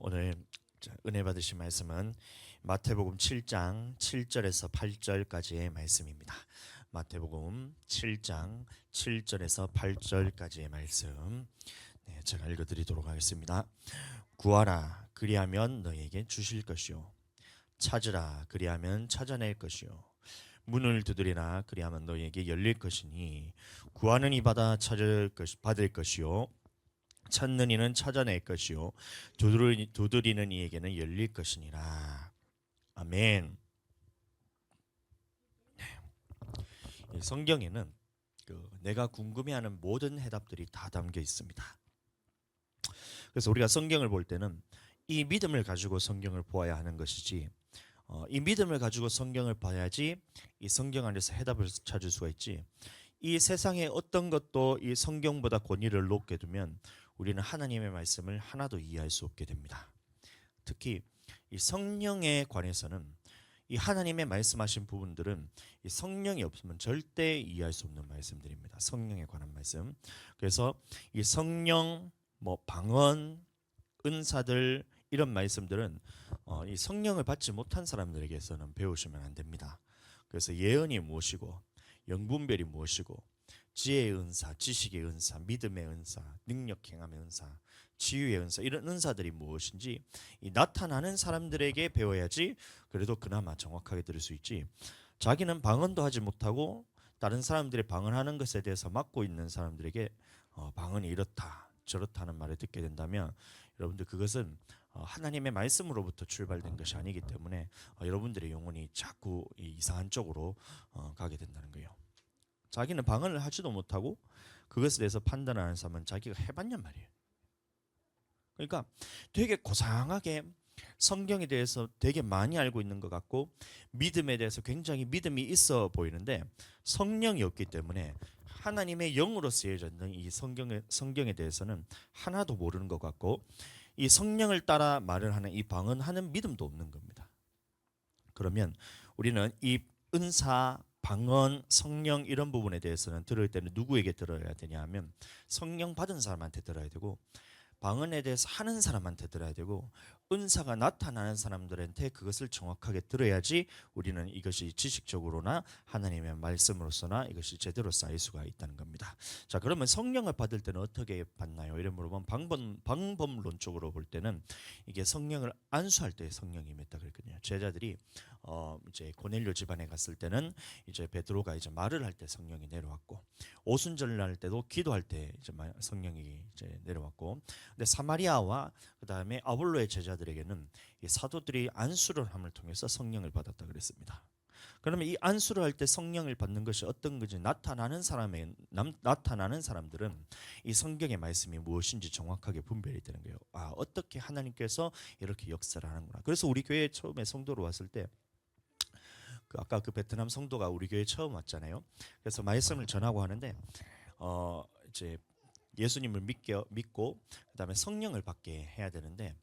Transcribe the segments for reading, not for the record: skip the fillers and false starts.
오늘 은혜 받으신 말씀은 마태복음 7장 7절에서 8절까지의 말씀입니다. 마태복음 7장 7절에서 8절까지의 말씀, 제가 읽어드리도록 하겠습니다. 구하라, 그리하면 너에게 주실 것이요, 찾으라, 그리하면 찾아낼 것이요, 문을 두드리라, 그리하면 너에게 열릴 것이니 구하는 이 받을 것이요, 찾는 이는 찾아낼 것이요, 두드리는 이에게는 열릴 것이니라. 아멘. 이 성경에는 내가 궁금해하는 모든 해답들이 다 담겨 있습니다. 그래서 우리가 성경을 볼 때는 이 믿음을 가지고 성경을 보아야 하는 것이지, 이 믿음을 가지고 성경을 봐야지 이 성경 안에서 해답을 찾을 수가 있지, 이 세상의 어떤 것도 이 성경보다 권위를 높게 두면 우리는 하나님의 말씀을 하나도 이해할 수 없게 됩니다. 특히 이 성령에 관해서는, 이 하나님의 말씀하신 부분들은 이 성령이 없으면 절대 이해할 수 없는 말씀들입니다. 성령에 관한 말씀. 그래서 이 성령, 방언, 은사들, 이런 말씀들은 이 성령을 받지 못한 사람들에게서는 배우시면 안 됩니다. 그래서 예언이 무엇이고, 영분별이 무엇이고, 지혜의 은사, 지식의 은사, 믿음의 은사, 능력 행함의 은사, 치유의 은사, 이런 은사들이 무엇인지 이 나타나는 사람들에게 배워야지 그래도 그나마 정확하게 들을 수 있지, 자기는 방언도 하지 못하고 다른 사람들이 방언하는 것에 대해서 맡고 있는 사람들에게 방언이 이렇다 저렇다는 말을 듣게 된다면 여러분들 그것은 하나님의 말씀으로부터 출발된 것이 아니기 때문에 여러분들의 영혼이 자꾸 이상한 쪽으로 가게 된다는 거예요. 자기는 방언을 하지도 못하고 그것에 대해서 판단하는 사람은 자기가 해봤냔 말이에요. 그러니까 되게 고상하게 성경에 대해서 되게 많이 알고 있는 것 같고 믿음에 대해서 굉장히 믿음이 있어 보이는데 성령이 없기 때문에 하나님의 영으로 쓰여져 있는 이 성경에 대해서는 하나도 모르는 것 같고, 이 성령을 따라 말을 하는 이 방언하는 믿음도 없는 겁니다. 그러면 우리는 이 은사, 방언, 성령 이런 부분에 대해서는 들을 때는 누구에게 들어야 되냐 하면 성령 받은 사람한테 들어야 되고, 방언에 대해서 하는 사람한테 들어야 되고, 은사가 나타나는 사람들한테 그것을 정확하게 들어야지 우리는 이것이 지식적으로나 하나님의 말씀으로서나 이것이 제대로 쌓일 수가 있다는 겁니다. 자, 그러면 성령을 받을 때는 어떻게 받나요? 이런 물어보면 방법론적으로 볼 때는 이게 성령을 안수할 때 성령이 임했다 그랬거든요. 제자들이 이제 고넬료 집안에 갔을 때는 이제 베드로가 이제 말을 할 때 성령이 내려왔고, 오순절을 할 때도 기도할 때 이제 성령이 이제 내려왔고, 근데 사마리아와 그 다음에 아볼로의 제자들에게는 이 사도들이 안수를 함을 통해서 성령을 받았다 그랬습니다. 그러면 이 안수를 할 때 성령을 받는 것이 어떤 것인지 나타나는 사람들은 이 성경의 말씀이 무엇인지 정확하게 분별이 되는 거예요. 어떻게 하나님께서 이렇게 역사를 하는구나. 그래서 우리 교회 처음에 성도로 왔을 때 아까 그 베트남 성도가 우리 교회 처음 왔잖아요. 그래서 말씀을 전하고 하는데 이제 예수님을 믿고 그다음에 성령을 받게 해야 되는데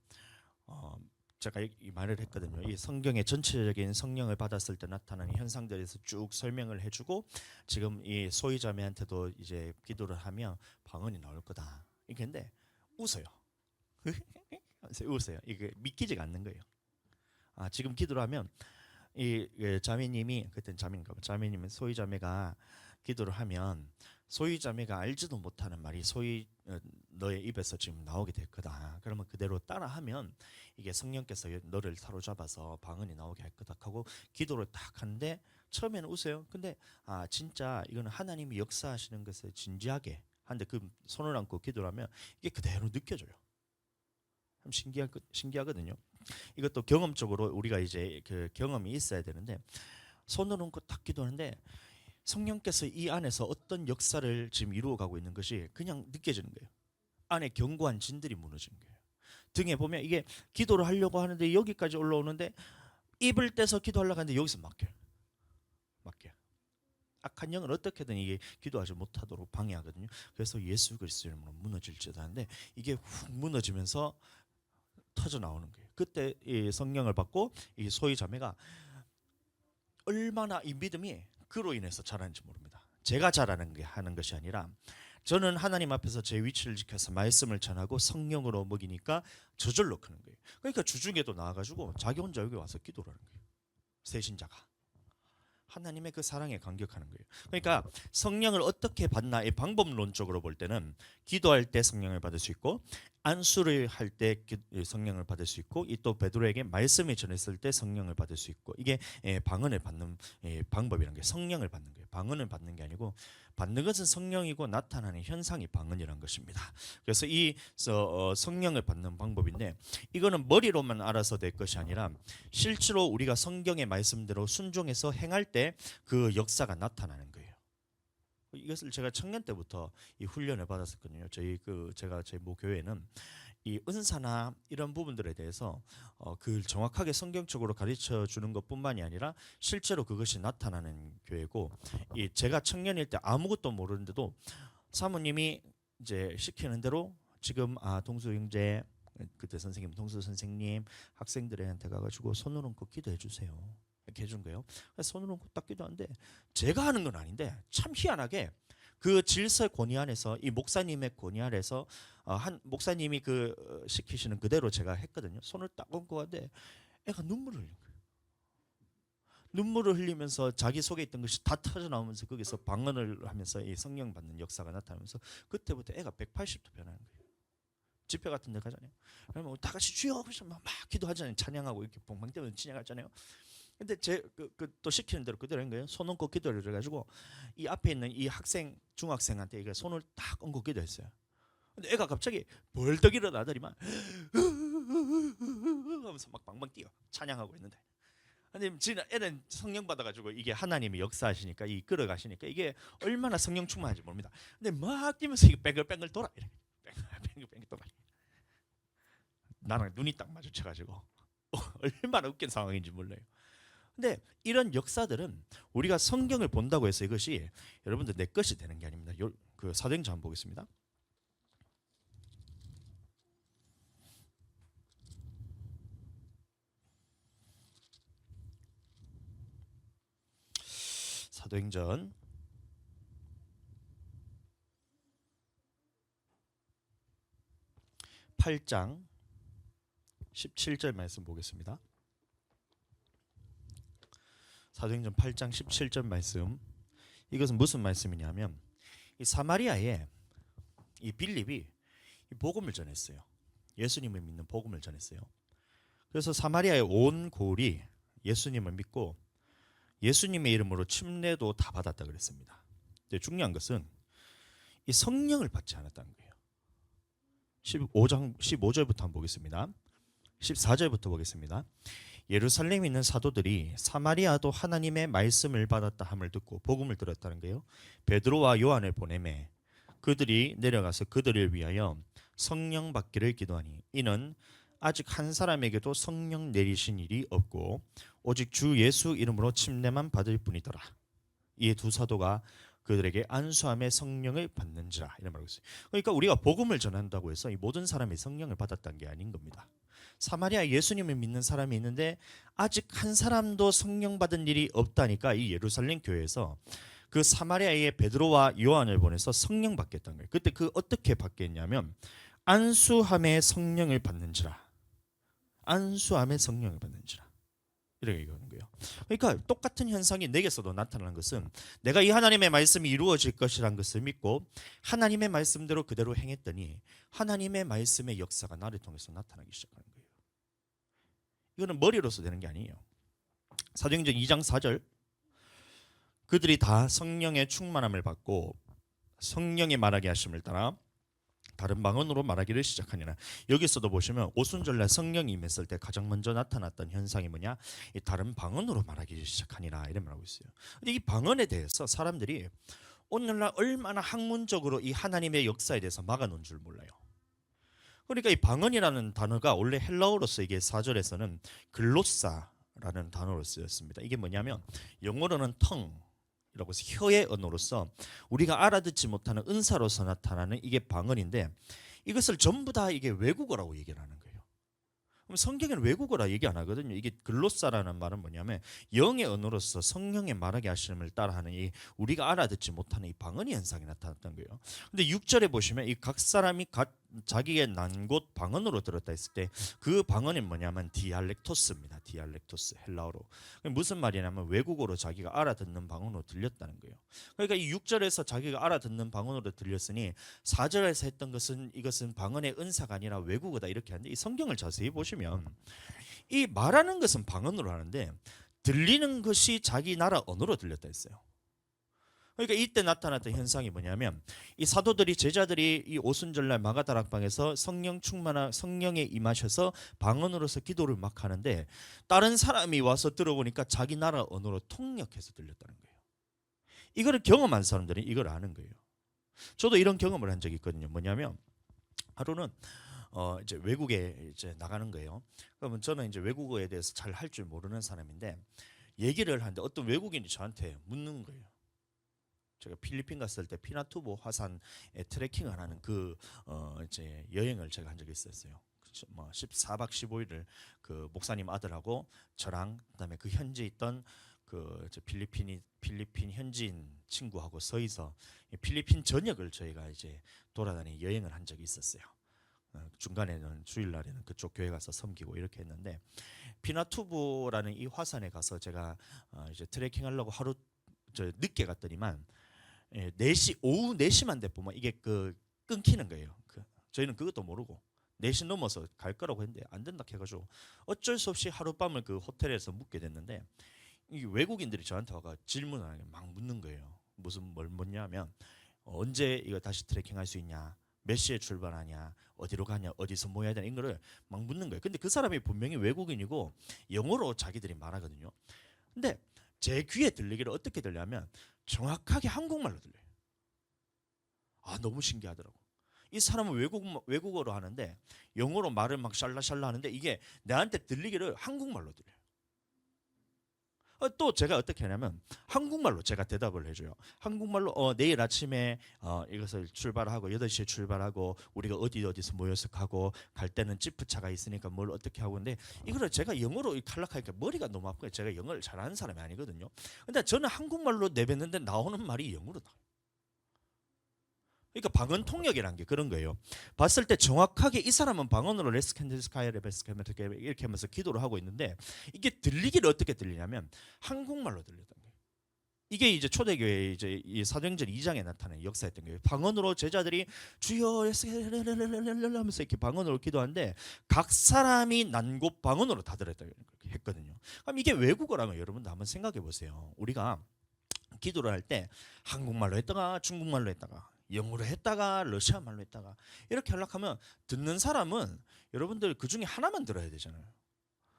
제가 이 말을 했거든요. 이 성경의 전체적인 성령을 받았을 때 나타나는 현상들에서 쭉 설명을 해주고, 지금 이 소유자매한테도 이제 기도를 하면 방언이 나올 거다. 근데 웃어요. 웃어요. 이게 믿기지가 않는 거예요. 지금 기도를 하면 이 자매님이, 그때는 자매인가 봐. 자매님은 소유자매가 기도를 하면 소유자매가 알지도 못하는 말이 너의 입에서 지금 나오게 될 거다. 그러면 그대로 따라하면 이게 성령께서 너를 사로잡아서 방언이 나오게 할 거다 하고 기도를 딱 하는데 처음에는 웃어요. 근데 진짜 이거는 하나님이 역사하시는 것을 진지하게 하는데 그 손을 얹고 기도를 하면 이게 그대로 느껴져요. 참 신기하거든요. 이것도 경험적으로 우리가 이제 그 경험이 있어야 되는데, 손을 얹고 딱 기도하는데 성령께서 이 안에서 어떤 역사를 지금 이루어가고 있는 것이 그냥 느껴지는 거예요. 안에 견고한 진들이 무너지는 거예요. 등에 보면 이게 기도를 하려고 하는데 여기까지 올라오는데 입을 떼서 기도하려고 하는데 여기서 막혀요. 악한 영은 어떻게든 이게 기도하지 못하도록 방해하거든요. 그래서 예수 그리스도의 이름으로 무너질지도 하는데 이게 훅 무너지면서 터져 나오는 거예요. 그때 이 성령을 받고 이 소위 자매가 얼마나 이 믿음이 그로 인해서 자라는지 모릅니다. 제가 하는 것이 아니라 저는 하나님 앞에서 제 위치를 지켜서 말씀을 전하고 성령으로 먹이니까 저절로 크는 거예요. 그러니까 주중에도 나와가지고 자기 혼자 여기 와서 기도를 하는 거예요. 세신자가 하나님의 그 사랑에 감격하는 거예요. 그러니까 성령을 어떻게 받나 이 방법론적으로 볼 때는 기도할 때 성령을 받을 수 있고, 안수를 할 때 성령을 받을 수 있고, 이 또 베드로에게 말씀을 전했을 때 성령을 받을 수 있고, 이게 방언을 받는 방법이라는 게 성령을 받는 거예요. 방언을 받는 게 아니고 받는 것은 성령이고 나타나는 현상이 방언이라는 것입니다. 그래서 이 성령을 받는 방법인데, 이거는 머리로만 알아서 될 것이 아니라 실제로 우리가 성경의 말씀대로 순종해서 행할 때 그 역사가 나타나는 거예요. 이것을 제가 청년 때부터 이 훈련을 받았었거든요. 제가 저희 모 교회는 이 은사나 이런 부분들에 대해서 그 정확하게 성경적으로 가르쳐 주는 것뿐만이 아니라 실제로 그것이 나타나는 교회고, 이 제가 청년일 때 아무것도 모르는데도 사모님이 이제 시키는 대로 지금 동수 형제, 그때 선생님 동수 선생님 학생들한테 가가지고 손을 얹고 기도해 주세요. 이렇게 해준 거예요. 손을 얹고 딱 기도하는데 제가 하는 건 아닌데 참 희한하게 그 질서 권위 안에서, 이 목사님의 권위 안에서 한 목사님이 그 시키시는 그대로 제가 했거든요. 손을 딱 얹고 하는데 애가 눈물을 흘린 거예요. 눈물을 흘리면서 자기 속에 있던 것이 다 터져 나오면서 거기서 방언을 하면서 이 성령 받는 역사가 나타나면서 그때부터 애가 180도 변하는 거예요. 집회 같은 데 가잖아요. 그러면 다 같이 주여 막 기도하잖아요. 찬양하고 이렇게 봉방 때문에 찬양하잖아요. 근데 또 시키는 대로 그대로 한 거예요. 손 얹고 기도를 해가지고 이 앞에 있는 이 중학생한테 이거 손을 딱 얹고 기도했어요. 근데 애가 갑자기 벌떡 일어나더니만 하면서 막 방방 뛰어 찬양하고 있는데, 근데 지금 애는 성령 받아가지고 이게 하나님이 역사하시니까 이 끌어가시니까 이게 얼마나 성령 충만한지 모릅니다. 근데 막 뛰면서 이게 뱅글뱅글 돌아, 이래 뱅글뱅글 돌아. 나랑 눈이 딱 마주쳐가지고 얼마나 웃긴 상황인지 몰라요. 근데 이런 역사들은 우리가 성경을 본다고 해서 이것이 여러분들 내 것이 되는 게 아닙니다. 그 사도행전 한번 보겠습니다. 사도행전 8장 17절 말씀 보겠습니다. 사도행전 8장 17절 말씀. 이것은 무슨 말씀이냐면 이 사마리아에 이 빌립이 이 복음을 전했어요. 예수님을 믿는 복음을 전했어요. 그래서 사마리아의 온 고을이 예수님을 믿고 예수님의 이름으로 침례도 다 받았다 그랬습니다. 근데 중요한 것은 이 성령을 받지 않았다는 거예요. 15절부터 한번 보겠습니다. 14절부터 보겠습니다. 예루살렘에 있는 사도들이 사마리아도 하나님의 말씀을 받았다 함을 듣고 복음을 들었다는 거예요. 베드로와 요한을 보내매 그들이 내려가서 그들을 위하여 성령 받기를 기도하니 이는 아직 한 사람에게도 성령 내리신 일이 없고 오직 주 예수 이름으로 침례만 받을 뿐이더라. 이 두 사도가 그들에게 안수함의 성령을 받는지라 이런 말을 했어요. 그러니까 우리가 복음을 전한다고 해서 이 모든 사람이 성령을 받았다는 게 아닌 겁니다. 사마리아 예수님을 믿는 사람이 있는데 아직 한 사람도 성령 받은 일이 없다니까 이 예루살렘 교회에서 그 사마리아의 베드로와 요한을 보내서 성령 받겠다는 거예요. 그때 그 어떻게 받겠냐면 안수함의 성령을 받는지라, 안수함의 성령을 받는지라 이렇게 얘기하는 거예요. 그러니까 똑같은 현상이 내게서도 나타나는 것은 내가 이 하나님의 말씀이 이루어질 것이라는 것을 믿고 하나님의 말씀대로 그대로 행했더니 하나님의 말씀의 역사가 나를 통해서 나타나기 시작하는 거예요. 이거는 머리로서 되는 게 아니에요. 사도행전 2장 4절 그들이 다 성령의 충만함을 받고 성령의 말하게 하심을 따라 다른 방언으로 말하기를 시작하니라. 여기서도 보시면 오순절날 성령이 임했을 때 가장 먼저 나타났던 현상이 뭐냐? 이 다른 방언으로 말하기 시작하니라 이런 말하고 있어요. 근데 이 방언에 대해서 사람들이 오늘날 얼마나 학문적으로 이 하나님의 역사에 대해서 막아놓은 줄 몰라요. 그러니까 이 방언이라는 단어가 원래 헬라어로서 이게 4절에서는 글로사라는 단어로 쓰였습니다. 이게 뭐냐면 영어로는 텅이라고 해서 혀의 언어로서 우리가 알아듣지 못하는 은사로서 나타나는 이게 방언인데 이것을 전부 다 이게 외국어라고 얘기를 하는 거예요. 그럼 성경에는 외국어라 얘기 안 하거든요. 이게 글로사라는 말은 뭐냐면 영의 언어로서 성령의 말하게 하심을 따라하는 이 우리가 알아듣지 못하는 이 방언의 현상이 나타났던 거예요. 근데 6절에 보시면 이 각 사람이 자기의 난 곳 방언으로 들었다 했을 때 그 방언이 뭐냐면 디알렉토스입니다. 디알렉토스 헬라어로. 무슨 말이냐면 외국어로 자기가 알아듣는 방언으로 들렸다는 거예요. 그러니까 이 6절에서 자기가 알아듣는 방언으로 들렸으니 4절에서 했던 것은 이것은 방언의 은사가 아니라 외국어다 이렇게 하는데 이 성경을 자세히 보시면 이 말하는 것은 방언으로 하는데 들리는 것이 자기 나라 언어로 들렸다 했어요. 그러니까 이때 나타났던 현상이 뭐냐면 이 사도들이 제자들이 이 오순절날 마가다락방에서 성령에 임하셔서 방언으로서 기도를 막 하는데 다른 사람이 와서 들어보니까 자기 나라 언어로 통역해서 들렸다는 거예요. 이거를 경험한 사람들은 이걸 아는 거예요. 저도 이런 경험을 한 적이 있거든요. 뭐냐면 하루는 이제 외국에 이제 나가는 거예요. 그러면 저는 이제 외국어에 대해서 잘 할 줄 모르는 사람인데 얘기를 하는데 어떤 외국인이 저한테 묻는 거예요. 제가 필리핀 갔을 때 피나투보 화산에 트레킹을 하는 그 이제 여행을 제가 한 적이 있었어요. 뭐 14박 15일을 그 목사님 아들하고 저랑 그다음에 그 현지에 있던 그 필리핀 현지인 친구하고 서희서 필리핀 전역을 저희가 이제 돌아다니 여행을 한 적이 있었어요. 중간에는 주일날에는 그쪽 교회 가서 섬기고 이렇게 했는데 피나투보라는 이 화산에 가서 제가 이제 트레킹하려고 하루 늦게 갔더니만 4시 오후 4시만 돼 보면 이게 그 끊기는 거예요. 저희는 그것도 모르고 4시 넘어서 갈 거라고 했는데 안 된다 해가지고 어쩔 수 없이 하룻밤을 그 호텔에서 묵게 됐는데 이 외국인들이 저한테 와가 질문을 막 묻는 거예요. 뭘 묻냐면 언제 이거 다시 트레킹할 수 있냐, 몇 시에 출발하냐, 어디로 가냐, 어디서 뭐 해야 되냐 이런 거를 막 묻는 거예요. 근데 그 사람이 분명히 외국인이고 영어로 자기들이 말하거든요. 근데 제 귀에 들리기를 어떻게 들냐면 정확하게 한국말로 들려요. 너무 신기하더라고. 이 사람은 외국어로 하는데 영어로 말을 막 샬라샬라 하는데 이게 나한테 들리기를 한국말로 들려요. 또 제가 어떻게 하냐면 한국말로 제가 대답을 해줘요. 한국말로 내일 아침에 이것을 출발하고 8시에 출발하고 우리가 어디서 모여서 가고 갈 때는 지프차가 있으니까 뭘 어떻게 하고 근데 이거를 제가 영어로 탈락하니까 머리가 너무 아프고 제가 영어를 잘하는 사람이 아니거든요. 근데 저는 한국말로 내뱉는데 나오는 말이 영어로다. 그러니까 방언 통역이라는 게 그런 거예요. 봤을 때 정확하게 이 사람은 방언으로 레스캔데스카이레베스케메 이렇게 하면서 기도를 하고 있는데 이게 들리기를 어떻게 들리냐면 한국말로 들렸던 거예요. 이게 이제 초대교회 이제 이 사도행전 2장에 나타나는 역사였던 거예요. 방언으로 제자들이 주여 하면서 이렇게 방언으로 기도하는데 각 사람이 난 곳 방언으로 다 들었다 했거든요. 그럼 이게 외국어라면 여러분도 한번 생각해 보세요. 우리가 기도를 할 때 한국말로 했다가 중국말로 했다가 영어로 했다가 러시아 말로 했다가 이렇게 하려면 듣는 사람은 여러분들 그 중에 하나만 들어야 되잖아요.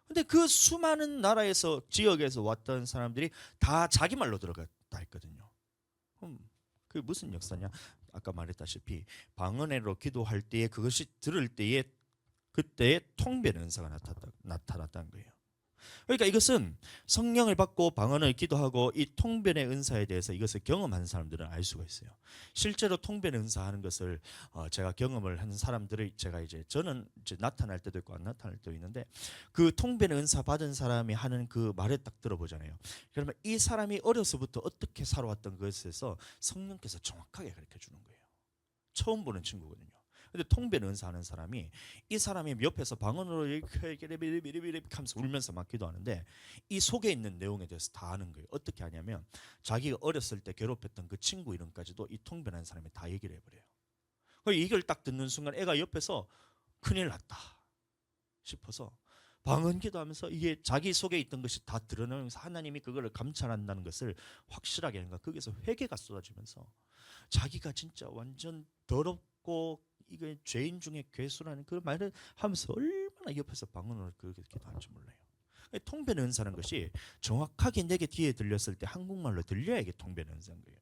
근데 그 수많은 나라에서 지역에서 왔던 사람들이 다 자기 말로 들어갔다 했거든요. 그럼 그게 무슨 역사냐? 아까 말했다시피 방언으로 기도할 때에 그것이 들을 때에 그때의 통변 은사가 나타났다는 거예요. 그러니까 이것은 성령을 받고 방언을 기도하고 이 통변의 은사에 대해서 이것을 경험한 사람들은 알 수가 있어요. 실제로 통변 은사하는 것을 제가 경험을 하는 사람들을 제가 저는 나타날 때도 있고 안 나타날 때도 있는데 그 통변 은사 받은 사람이 하는 그 말을 딱 들어보잖아요. 그러면 이 사람이 어려서부터 어떻게 살아왔던 것에서 성령께서 정확하게 가르쳐 주는 거예요. 처음 보는 친구거든요. 근데 통변 은사하는 사람이 이 사람이 옆에서 방언으로 이렇게 하면서 울면서 막 기도하는데 이 속에 있는 내용에 대해서 다 아는 거예요. 어떻게 하냐면 자기가 어렸을 때 괴롭혔던 그 친구 이름까지도 이 통변한 사람이 다 얘기를 해버려요. 이걸 딱 듣는 순간 애가 옆에서 큰일 났다 싶어서 방언 기도하면서 이게 자기 속에 있던 것이 다 드러나면서 하나님이 그거를 감찰한다는 것을 확실하게 하는 거야. 거기서 회개가 쏟아지면서 자기가 진짜 완전 더럽고 이게 죄인 중에 괴수라는 그 말을 하면서 얼마나 옆에서 방언으로 그렇게 기도하는지 몰라요. 통변 은사라는 것이 정확하게 내게 귀에 들렸을 때 한국말로 들려야 이게 통변 은사인 거예요.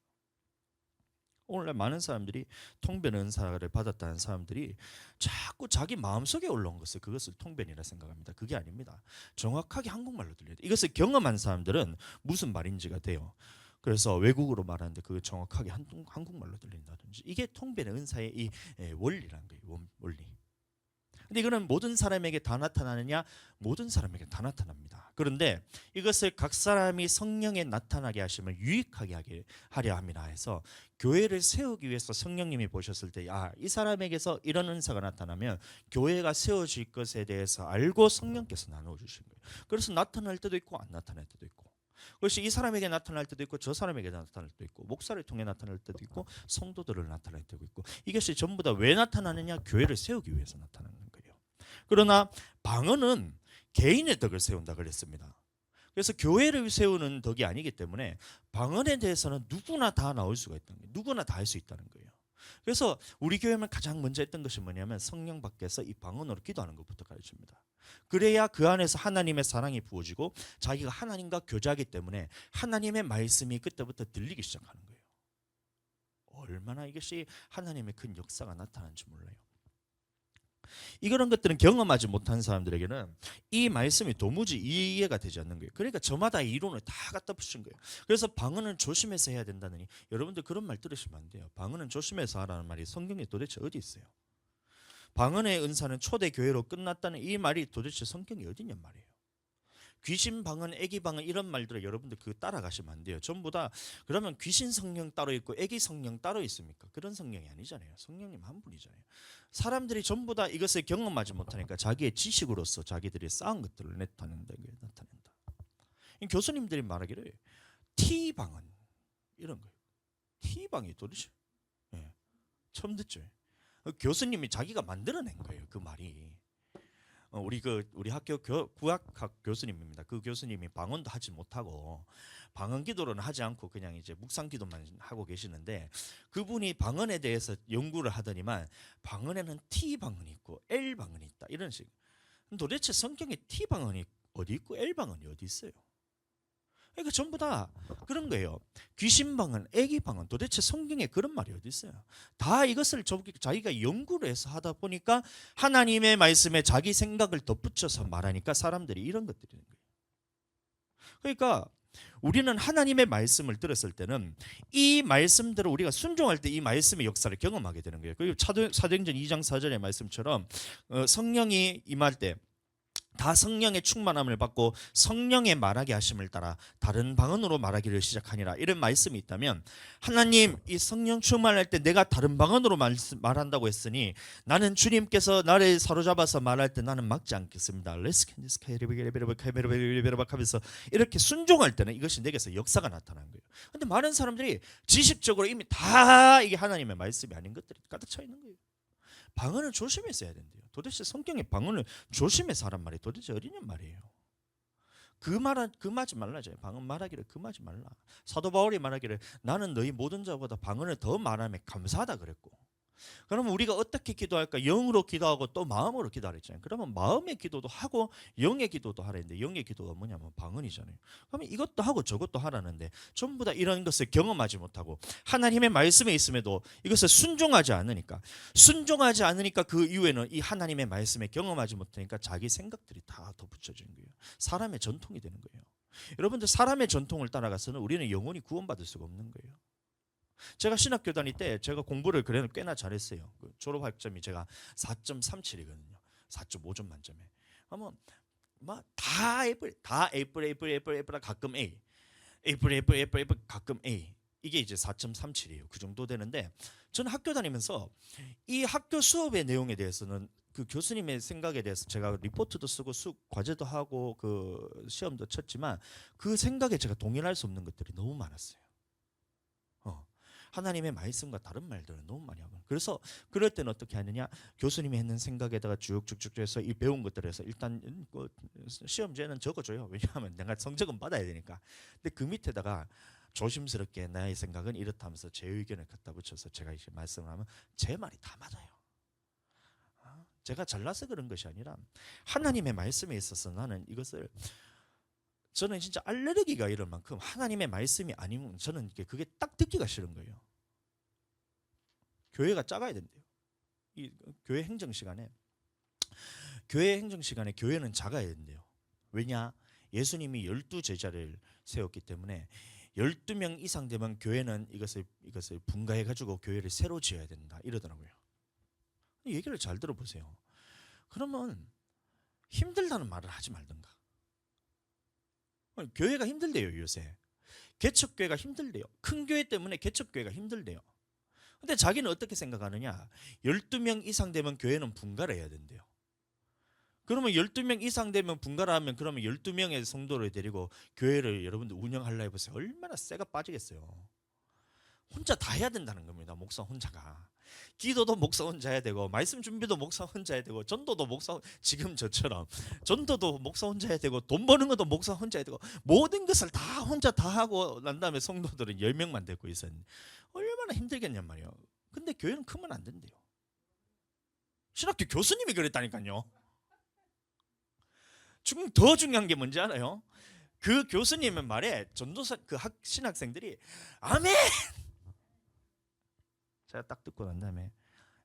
오늘날 많은 사람들이 통변 은사를 받았다는 사람들이 자꾸 자기 마음속에 올라온 그것을 통변이라 생각합니다. 그게 아닙니다. 정확하게 한국말로 들려야 돼요. 이것을 경험한 사람들은 무슨 말인지가 돼요. 그래서 외국어로 말하는데 그게 정확하게 한국말로 들린다든지 이게 통변의 은사의 이 원리라는 거예요. 원리. 근데 이거는 모든 사람에게 다 나타나느냐? 모든 사람에게 다 나타납니다. 그런데 이것을 각 사람이 성령에 나타나게 하심을 유익하게 하려 함이라 해서 교회를 세우기 위해서 성령님이 보셨을 때 이 사람에게서 이런 은사가 나타나면 교회가 세워질 것에 대해서 알고 성령께서 나누어 주신 거예요. 그래서 나타날 때도 있고 안 나타날 때도 있고, 그것이 이 사람에게 나타날 때도 있고 저 사람에게 나타날 때도 있고, 목사를 통해 나타날 때도 있고 성도들을 나타낼 때도 있고, 이것이 전부 다 왜 나타나느냐? 교회를 세우기 위해서 나타나는 거예요. 그러나 방언은 개인의 덕을 세운다 그랬습니다. 그래서 교회를 세우는 덕이 아니기 때문에 방언에 대해서는 누구나 다 나올 수가 있다는 거예요. 누구나 다 할 수 있다는 거예요. 그래서 우리 교회만 가장 먼저 했던 것이 뭐냐면 성령 밖에서 이 방언으로 기도하는 것부터 가르칩니다. 그래야 그 안에서 하나님의 사랑이 부어지고 자기가 하나님과 교제하기 때문에 하나님의 말씀이 그때부터 들리기 시작하는 거예요. 얼마나 이것이 하나님의 큰 역사가 나타나는지 몰라요. 이런 것들은 경험하지 못한 사람들에게는 이 말씀이 도무지 이해가 되지 않는 거예요. 그러니까 저마다 이론을 다 갖다 붙인 거예요. 그래서 방언은 조심해서 해야 된다느니, 여러분들 그런 말 들으시면 안 돼요. 방언은 조심해서 하라는 말이 성경에 도대체 어디 있어요? 방언의 은사는 초대 교회로 끝났다는 이 말이 도대체 성경에 어디 있냔 말이에요. 귀신 방언, 애기 방언 이런 말들을 여러분들 따라가시면 안 돼요. 전부 다 그러면 귀신 성령 따로 있고 애기 성령 따로 있습니까? 그런 성령이 아니잖아요. 성령님 한 분이잖아요. 사람들이 전부 다 이것을 경험하지 못하니까 자기의 지식으로서 자기들이 쌓은 것들을 나타낸다. 교수님들이 말하기를 T 방언 이런 거예요. T 방이 도대체 처음 듣죠. 교수님이 자기가 만들어낸 거예요. 그 말이. 우리 학교 구약학 교수님입니다. 그 교수님이 방언도 하지 못하고 방언 기도는 하지 않고 그냥 이제 묵상 기도만 하고 계시는데, 그분이 방언에 대해서 연구를 하더니만 방언에는 T 방언이 있고 L 방언이 있다 이런 식. 도대체 성경에 T 방언이 어디 있고 L 방언이 어디 있어요? 그러니까 전부 다 그런 거예요. 귀신 방언, 애기 방언, 도대체 성경에 그런 말이 어디 있어요? 다 이것을 자기가 연구를 해서 하다 보니까 하나님의 말씀에 자기 생각을 덧붙여서 말하니까 사람들이 이런 것들이 있는 거예요. 그러니까 우리는 하나님의 말씀을 들었을 때는 이 말씀대로 우리가 순종할 때 이 말씀의 역사를 경험하게 되는 거예요. 그리고 사도행전 2장 4절의 말씀처럼 성령이 임할 때 다 성령의 충만함을 받고 성령의 말하게 하심을 따라 다른 방언으로 말하기를 시작하니라, 이런 말씀이 있다면, 하나님 이 성령 충만할 때 내가 다른 방언으로 말한다고 했으니 나는 주님께서 나를 사로잡아서 말할 때 나는 막지 않겠습니다. 하면서 이렇게 순종할 때는 이것이 내게서 역사가 나타나는 거예요. 근데 많은 사람들이 지식적으로 이미 다 이게 하나님의 말씀이 아닌 것들이 가득 차 있는 거예요. 방언을 조심해서 해야 된대요. 도대체 성경의 방언을 조심해서 하란 말이 도대체 어디냔 말이에요. 금하지 말라죠. 방언 말하기를 금하지 말라. 사도 바울이 말하기를 나는 너희 모든 자보다 방언을 더 말하면 감사하다 그랬고, 그러면 우리가 어떻게 기도할까? 영으로 기도하고 또 마음으로 기도하랬잖아요. 그러면 마음의 기도도 하고 영의 기도도 하라는데, 영의 기도가 뭐냐면 방언이잖아요. 그러면 이것도 하고 저것도 하라는데 전부 다 이런 것을 경험하지 못하고 하나님의 말씀에 있음에도 이것을 순종하지 않으니까 그 이후에는 이 하나님의 말씀에 경험하지 못하니까 자기 생각들이 다 덧붙여지는 거예요. 사람의 전통이 되는 거예요. 여러분들 사람의 전통을 따라가서는 우리는 영원히 구원받을 수가 없는 거예요. 제가 신학교 다닐 때 제가 공부를 그래도 꽤나 잘했어요. 졸업 학점이 제가 4.37이거든요. 4.5점 만점에. 그러면 다 애플 가끔 A, 애플 가끔 A. 이게 이제 4.37이에요. 그 정도 되는데, 저는 학교 다니면서 이 학교 수업의 내용에 대해서는 그 교수님의 생각에 대해서 제가 리포트도 쓰고 과제도 하고 그 시험도 쳤지만 그 생각에 제가 동의할 수 없는 것들이 너무 많았어요. 하나님의 말씀과 다른 말들은 너무 많이 하고, 그래서 그럴 때는 어떻게 하느냐, 교수님이 했는 생각에다가 쭉쭉쭉 해서 이 배운 것들에서 일단 시험지에는 적어줘요. 왜냐하면 내가 성적은 받아야 되니까. 근데 그 밑에다가 조심스럽게 나의 생각은 이렇다면서 제 의견을 갖다 붙여서 제가 이제 말씀을 하면 제 말이 다 맞아요. 제가 잘나서 그런 것이 아니라 하나님의 말씀에 있어서 저는 진짜 알레르기가 이럴 만큼 하나님의 말씀이 아니면 저는 그게 딱 듣기가 싫은 거예요. 교회가 작아야 된대요. 이 교회 행정 시간에 교회는 작아야 된대요. 왜냐? 예수님이 12제자를 세웠기 때문에 12명 이상 되면 교회는 이것을 분가해 가지고 교회를 새로 지어야 된다 이러더라고요. 얘기를 잘 들어보세요. 그러면 힘들다는 말을 하지 말든가. 교회가 힘들대요 요새. 개척교회가 힘들대요. 큰 교회 때문에 개척교회가 힘들대요. 근데 자기는 어떻게 생각하느냐, 12명 이상 되면 교회는 분가를 해야 된대요. 그러면 12명 이상 되면 분가를 하면 그러면 12명의 성도를 데리고 교회를 여러분들 운영하려 해보세요. 얼마나 쇠가 빠지겠어요. 혼자 다 해야 된다는 겁니다. 목사 혼자가. 기도도 목사 혼자 해야 되고, 말씀 준비도 목사 혼자 해야 되고, 전도도 목사, 지금 저처럼 전도도 목사 혼자 해야 되고, 돈 버는 것도 목사 혼자 해야 되고, 모든 것을 다 혼자 다 하고 난 다음에 성도들은 10명만 데리고 있어요. 얼마나 힘들겠냔 말이에요. 근데 교회는 크면 안 된대요. 신학교 교수님이 그랬다니까요. 지금 더 중요한 게 뭔지 알아요? 그 교수님의 말에 전도사 그 신학생들이 아멘! 제가 딱 듣고 난 다음에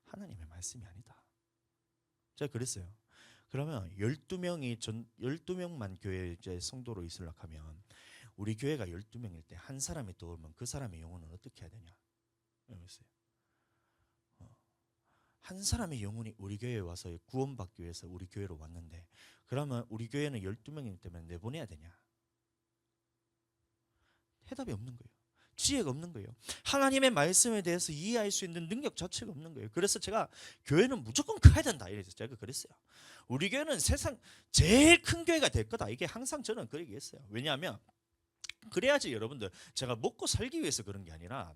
하나님의 말씀이 아니다. 제가 그랬어요. 그러면 12명만 교회 이제 성도로 있으려고 하면 우리 교회가 12명일 때 한 사람이 떠오르면 그 사람의 영혼은 어떻게 해야 되냐? 그랬어요. 한 사람의 영혼이 우리 교회에 와서 구원받기 위해서 우리 교회로 왔는데, 그러면 우리 교회는 12명이기 때문에 내보내야 되냐? 해답이 없는 거예요. 지혜가 없는 거예요. 하나님의 말씀에 대해서 이해할 수 있는 능력 자체가 없는 거예요. 그래서 제가 교회는 무조건 커야 된다 이래서 제가 그랬어요. 우리 교회는 세상 제일 큰 교회가 될 거다. 이게 항상 저는 그 얘기했어요. 왜냐하면 그래야지 여러분들, 제가 먹고 살기 위해서 그런 게 아니라,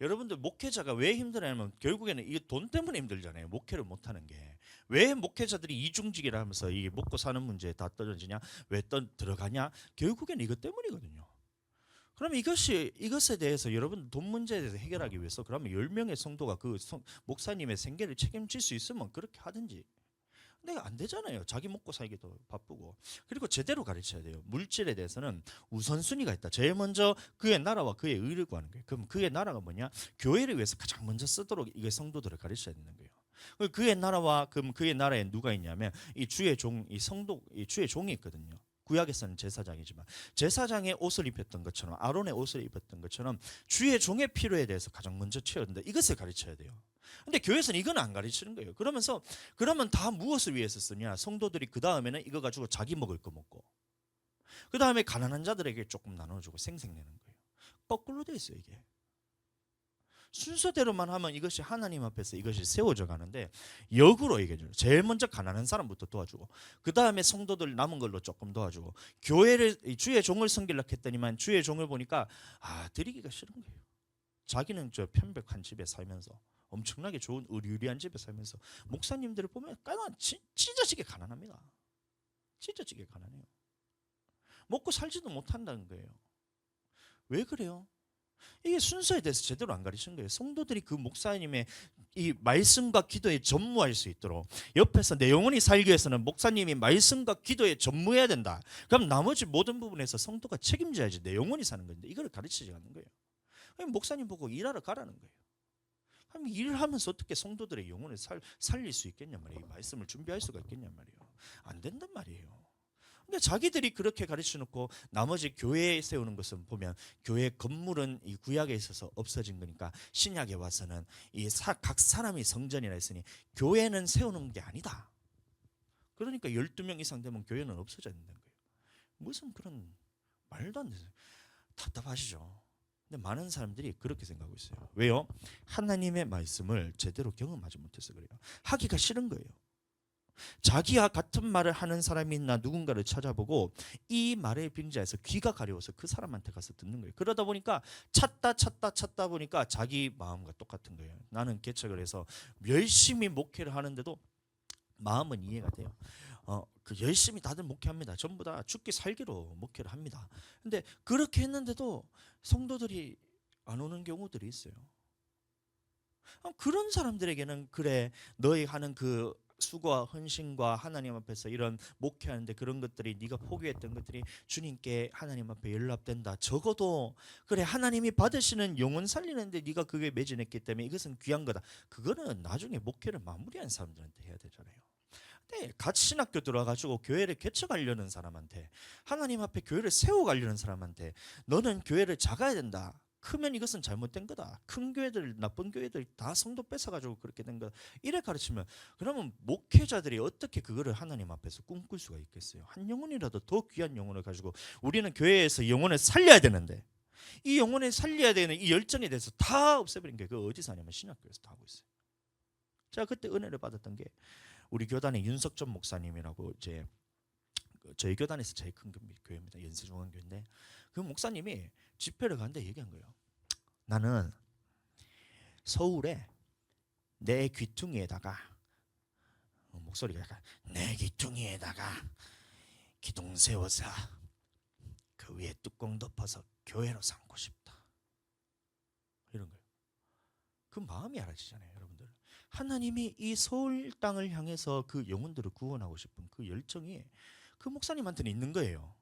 여러분들 목회자가 왜 힘들어하면 결국에는 이 돈 때문에 힘들잖아요. 목회를 못하는 게. 왜 목회자들이 이중직이라 하면서 이 먹고 사는 문제에 다 떨어지냐, 왜 들어가냐, 결국에는 이것 때문이거든요. 그럼 이것에 대해서 여러분 돈 문제에 대해서 해결하기 위해서 그러면 10명의 성도가 그 목사님의 생계를 책임질 수 있으면 그렇게 하든지. 근데 안 되잖아요. 자기 먹고 살기도 바쁘고. 그리고 제대로 가르쳐야 돼요. 물질에 대해서는 우선순위가 있다. 제일 먼저 그의 나라와 그의 의를 구하는 거예요. 그럼 그의 나라가 뭐냐? 교회를 위해서 가장 먼저 쓰도록 이게 성도들을 가르쳐야 되는 거예요. 그의 나라와 그럼 그의 나라에 누가 있냐면 이 주의 종, 이 성도, 이 주의 종이 있거든요. 구약에서는 제사장이지만 제사장의 옷을 입혔던 것처럼, 아론의 옷을 입었던 것처럼 주의 종의 필요에 대해서 가장 먼저 채워야 된다. 이것을 가르쳐야 돼요. 근데 교회에서는 이건 안 가르치는 거예요. 그러면 다 무엇을 위해서 쓰냐? 성도들이 그 다음에는 이거 가지고 자기 먹을 거 먹고, 그 다음에 가난한 자들에게 조금 나눠주고 생색내는 거예요. 거꾸로 돼 있어요. 이게 순서대로만 하면 이것이 하나님 앞에서 이것이 세워져 가는데, 역으로 얘기해줘요. 제일 먼저 가난한 사람부터 도와주고, 그 다음에 성도들 남은 걸로 조금 도와주고, 교회를 주의 종을 섬기려고 했더니만 주의 종을 보니까 드리기가 싫은 거예요. 자기는 저 편백한 집에 살면서 엄청나게 좋은 의리의리한 집에 살면서 목사님들을 보면 찢어지게 가난합니다. 찢어지게 가난해요. 먹고 살지도 못한다는 거예요. 왜 그래요? 이게 순서에 대해서 제대로 안 가르치는 거예요. 성도들이 그 목사님의 이 말씀과 기도에 전무할 수 있도록, 옆에서 내 영혼이 살기 위해서는 목사님이 말씀과 기도에 전무해야 된다. 그럼 나머지 모든 부분에서 성도가 책임져야지 내 영혼이 사는 건데 이걸 가르치지 않는 거예요. 목사님 보고 일하러 가라는 거예요. 그럼 일을 하면서 어떻게 성도들의 영혼을 살릴 수 있겠냔 말이에요. 이 말씀을 준비할 수가 있겠냔 말이에요. 안 된단 말이에요. 근데 자기들이 그렇게 가르쳐 놓고 나머지 교회에 세우는 것은 보면 교회 건물은 이 구약에 있어서 없어진 거니까 신약에 와서는 각 사람이 성전이라 했으니 교회는 세우는 게 아니다. 그러니까 12명 이상 되면 교회는 없어져야 된다는 거예요. 무슨 그런 말도 안 되죠. 답답하시죠? 근데 많은 사람들이 그렇게 생각하고 있어요. 왜요? 하나님의 말씀을 제대로 경험하지 못해서 그래요. 하기가 싫은 거예요. 자기와 같은 말을 하는 사람이 있나 누군가를 찾아보고 이 말에 빙자해서 귀가 가려워서 그 사람한테 가서 듣는 거예요. 그러다 보니까 찾다 보니까 자기 마음과 똑같은 거예요. 나는 개척을 해서 열심히 목회를 하는데도 마음은 이해가 돼요. 그 열심히 다들 목회합니다. 전부 다 죽기 살기로 목회를 합니다. 근데 그렇게 했는데도 성도들이 안 오는 경우들이 있어요. 그런 사람들에게는 그래, 너희 하는 그 수고와 헌신과 하나님 앞에서 이런 목회하는데 그런 것들이 네가 포기했던 것들이 주님께 하나님 앞에 연락된다. 적어도 그래, 하나님이 받으시는 영혼 살리는데 네가 그게 매진했기 때문에 이것은 귀한 거다. 그거는 나중에 목회를 마무리한 사람들한테 해야 되잖아요. 근데 같이 신학교 들어와가지고 교회를 개척하려는 사람한테, 하나님 앞에 교회를 세워가려는 사람한테 너는 교회를 작아야 된다, 크면 이것은 잘못된 거다. 큰 교회들, 나쁜 교회들 다 성도 뺏어가지고 그렇게 된 거다. 이래 가르치면 그러면 목회자들이 어떻게 그거를 하나님 앞에서 꿈꿀 수가 있겠어요? 한 영혼이라도 더 귀한 영혼을 가지고 우리는 교회에서 영혼을 살려야 되는데 이 영혼을 살려야 되는 이 열정에 대해서 다 없애버린 게 그 어디서 하냐면 신학교에서 다 하고 있어요. 제가 그때 은혜를 받았던 게 우리 교단의 윤석전 목사님이라고 이제 저희 교단에서 제일 큰 교회입니다. 연세중앙교회인데 그 목사님이 집회를 가는데 얘기한 거예요. 나는 서울에 내 귀퉁이에다가 목소리가 약간 내 귀퉁이에다가 기둥 세워서 그 위에 뚜껑 덮어서 교회로 삼고 싶다. 이런 거예요. 그 마음이 알아지잖아요, 여러분들. 하나님이 이 서울 땅을 향해서 그 영혼들을 구원하고 싶은 그 열정이 그 목사님한테는 있는 거예요.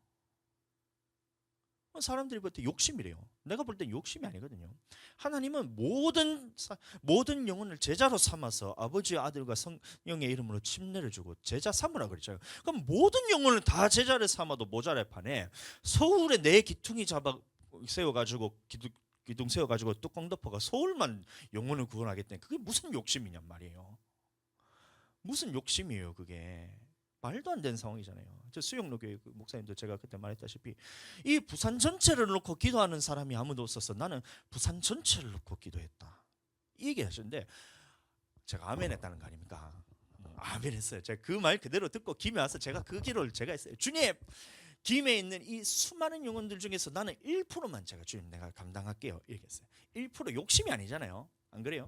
사람들이 볼 때 욕심이래요. 내가 볼 때 욕심이 아니거든요. 하나님은 모든 영혼을 제자로 삼아서 아버지, 아들과 성령의 이름으로 침례를 주고 제자 삼으라 그랬잖아요. 그럼 모든 영혼을 다 제자를 삼아도 모자랄 판에 서울에 내 기둥이 세워가지고 기둥 세워가지고 뚜껑 덮어가 서울만 영혼을 구원하겠다니 그게 무슨 욕심이냔 말이에요. 무슨 욕심이에요 그게. 말도 안 되는 상황이잖아요. 저 수영로교회 목사님도 제가 그때 말했다시피 이 부산 전체를 놓고 기도하는 사람이 아무도 없어서 나는 부산 전체를 놓고 기도했다. 이 얘기 하셨는데 제가 아멘 했다는 거 아닙니까? 아멘 했어요. 제가 그 말 그대로 듣고 김에 와서 제가 그 기도를 제가 했어요. 주님, 김에 있는 이 수많은 영혼들 중에서 나는 1%만 제가 주님 내가 감당할게요. 이렇게 했어요. 1% 욕심이 아니잖아요. 안 그래요?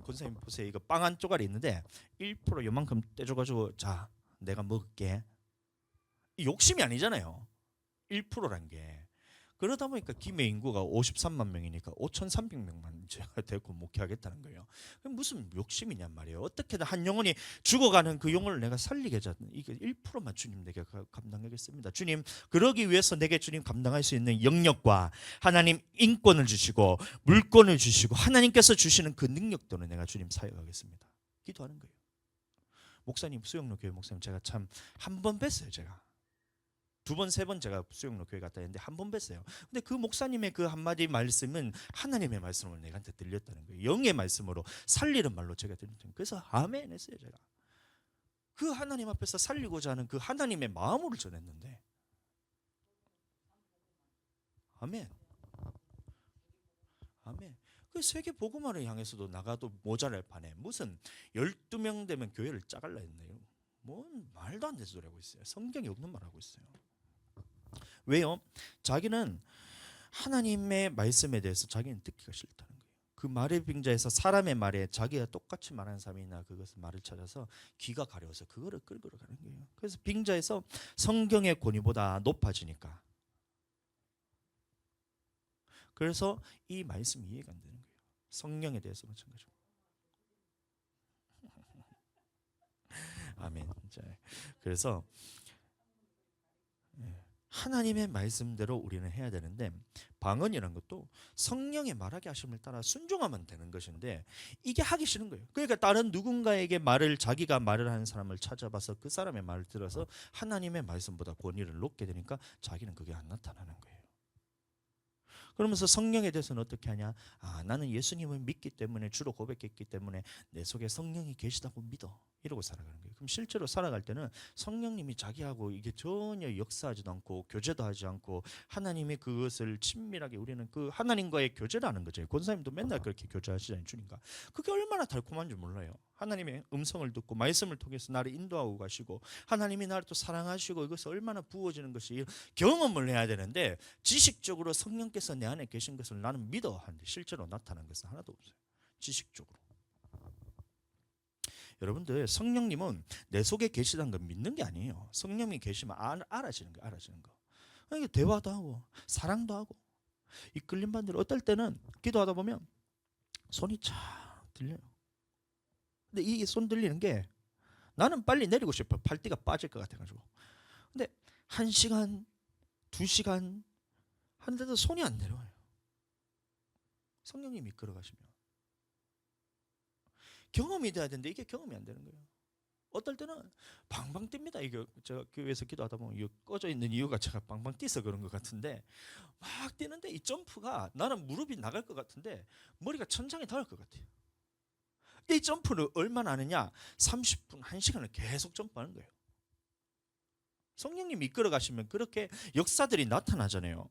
권사님 보세요. 이거 빵 한 쪼가리 있는데 1% 요만큼 떼줘가지고 자 내가 먹을게. 욕심이 아니잖아요. 1%란 게. 그러다 보니까 김해 인구가 53만 명이니까 5,300명만 제가 데리고 목회하겠다는 거예요. 무슨 욕심이냔 말이에요. 어떻게든 한 영혼이 죽어가는 그 영혼을 내가 살리겠다는 이게 1%만 주님 내게 감당하겠습니다. 주님 그러기 위해서 내게 주님 감당할 수 있는 영역과 하나님 인권을 주시고 물권을 주시고 하나님께서 주시는 그 능력도는 내가 주님 사역하겠습니다. 기도하는 거예요. 목사님 수영로 교회 목사님 제가 참 한 번 뵀어요. 제가 2번, 3번 제가 수영로 교회 갔다 했는데 한 번 뵀어요. 근데 그 목사님의 그 한마디 말씀은 하나님의 말씀으로 내한테 들렸다는 거예요. 영의 말씀으로 살리는 말로 제가 들렸죠. 그래서 아멘 했어요. 제가 그 하나님 앞에서 살리고자 하는 그 하나님의 마음으로 전했는데 아멘 아멘. 그 세계 복음화를 향해서도 나가도 모자랄 판에 무슨 12명 되면 교회를 짜갈라 했네요. 뭔 말도 안 되는 소리 하고 있어요. 성경이 없는 말 하고 있어요. 왜요? 자기는 하나님의 말씀에 대해서 자기는 듣기가 싫다는 거예요. 그 말의 빙자에서 사람의 말에 자기가 똑같이 말하는 사람이 있나 그것을 말을 찾아서 귀가 가려워서 그거를 끌고 가는 거예요. 그래서 빙자에서 성경의 권위보다 높아지니까 그래서 이 말씀이 이해가 안 되는 거예요. 성령에 대해서 마찬가지고. 아멘. 그래서 하나님의 말씀대로 우리는 해야 되는데 방언이라는 것도 성령의 말하게 하심을 따라 순종하면 되는 것인데 이게 하기 싫은 거예요. 그러니까 다른 누군가에게 자기가 말을 하는 사람을 찾아봐서 그 사람의 말을 들어서 하나님의 말씀보다 권위를 놓게 되니까 자기는 그게 안 나타나는 거예요. 그러면서 성령에 대해서는 어떻게 하냐? 나는 예수님을 믿기 때문에 주로 고백했기 때문에 내 속에 성령이 계시다고 믿어. 이러고 살아가는 거예요. 그럼 실제로 살아갈 때는 성령님이 자기하고 이게 전혀 역사하지도 않고 교제도 하지 않고 하나님이 그것을 친밀하게 우리는 그 하나님과의 교제를 하는 거죠. 권사님도 맨날 그렇게 교제하시잖아요. 주님과. 그게 얼마나 달콤한 줄 몰라요. 하나님의 음성을 듣고 말씀을 통해서 나를 인도하고 가시고 하나님이 나를 또 사랑하시고 이것을 얼마나 부어지는 것이 경험을 해야 되는데 지식적으로 성령께서 내 안에 계신 것을 나는 믿어 하는데 실제로 나타난 것은 하나도 없어요. 지식적으로. 여러분들 성령님은 내 속에 계시다는 걸 믿는 게 아니에요. 성령이 계시면 알아지는 거예요. 알아지는 거. 그러니까 대화도 하고 사랑도 하고 이끌린 반대로 어떨 때는 기도하다 보면 손이 쫙 들려요. 근데 이 손 들리는 게 나는 빨리 내리고 싶어. 팔띠가 빠질 것 같아가지고. 근데 1시간, 2시간 하는데도 손이 안 내려와요. 성령님이 이끌어 가시면. 경험이 돼야 되는데 이게 경험이 안 되는 거예요. 어떨 때는 방방 뜁니다. 이게 제가 교회에서 기도하다 보면 이거 꺼져 있는 이유가 제가 방방 뛰어서 그런 것 같은데 막 뛰는데 이 점프가 나는 무릎이 나갈 것 같은데 머리가 천장에 닿을 것 같아요. 이 점프를 얼마나 하느냐? 30분, 1시간을 계속 점프하는 거예요. 성령님이 이끌어 가시면 그렇게 역사들이 나타나잖아요.